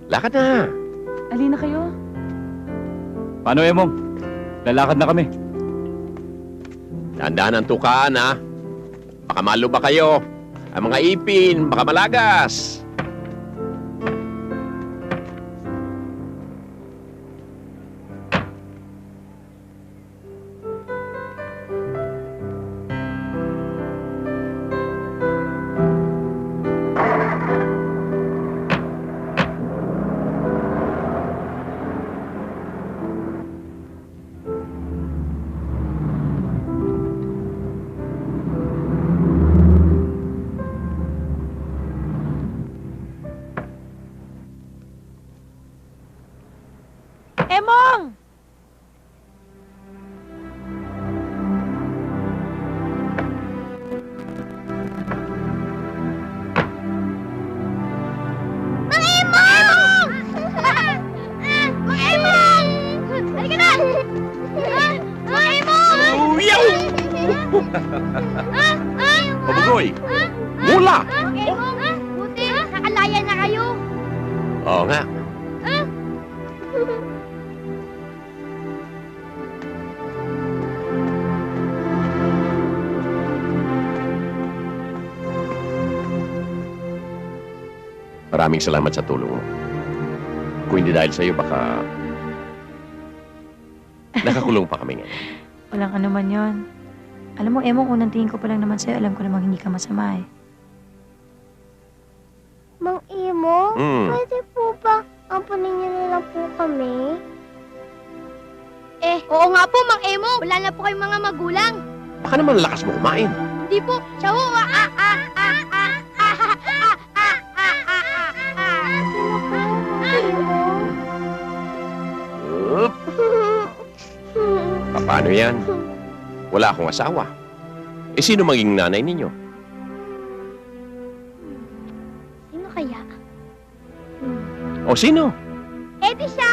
Lakad na. Alina kayo. Paano, Emong? Lalakad na kami. Dahan-dahan ang tukaan, ha? Baka maluba kayo. Ang mga ipin, baka malagas. Emong! Mang Emong! Mang Emong! Halika na! Mang Emong! Uyaw! Pabugoy! Mula! Mang Emong! Buti, nakalaya na kayo. Oo nga. Maraming salamat sa tulong mo. Kung hindi dahil sa'yo, baka nakakulong pa kami ngayon. Walang ano man yon. Alam mo, Emong, unang tingin ko pa lang naman sa'yo, alam ko namang hindi ka masama eh. Mang Emong, Hmm. pwede po ba ampunin niyo na lang po kami? Oo nga po, Mang Emong. Wala na po kayong mga magulang. Baka naman lakas mo kumain. Hindi po. Siya ho. Up. Paano yan? Wala akong asawa. Eh, sino maging nanay ninyo? Sino kaya? O sino? Eh di siya!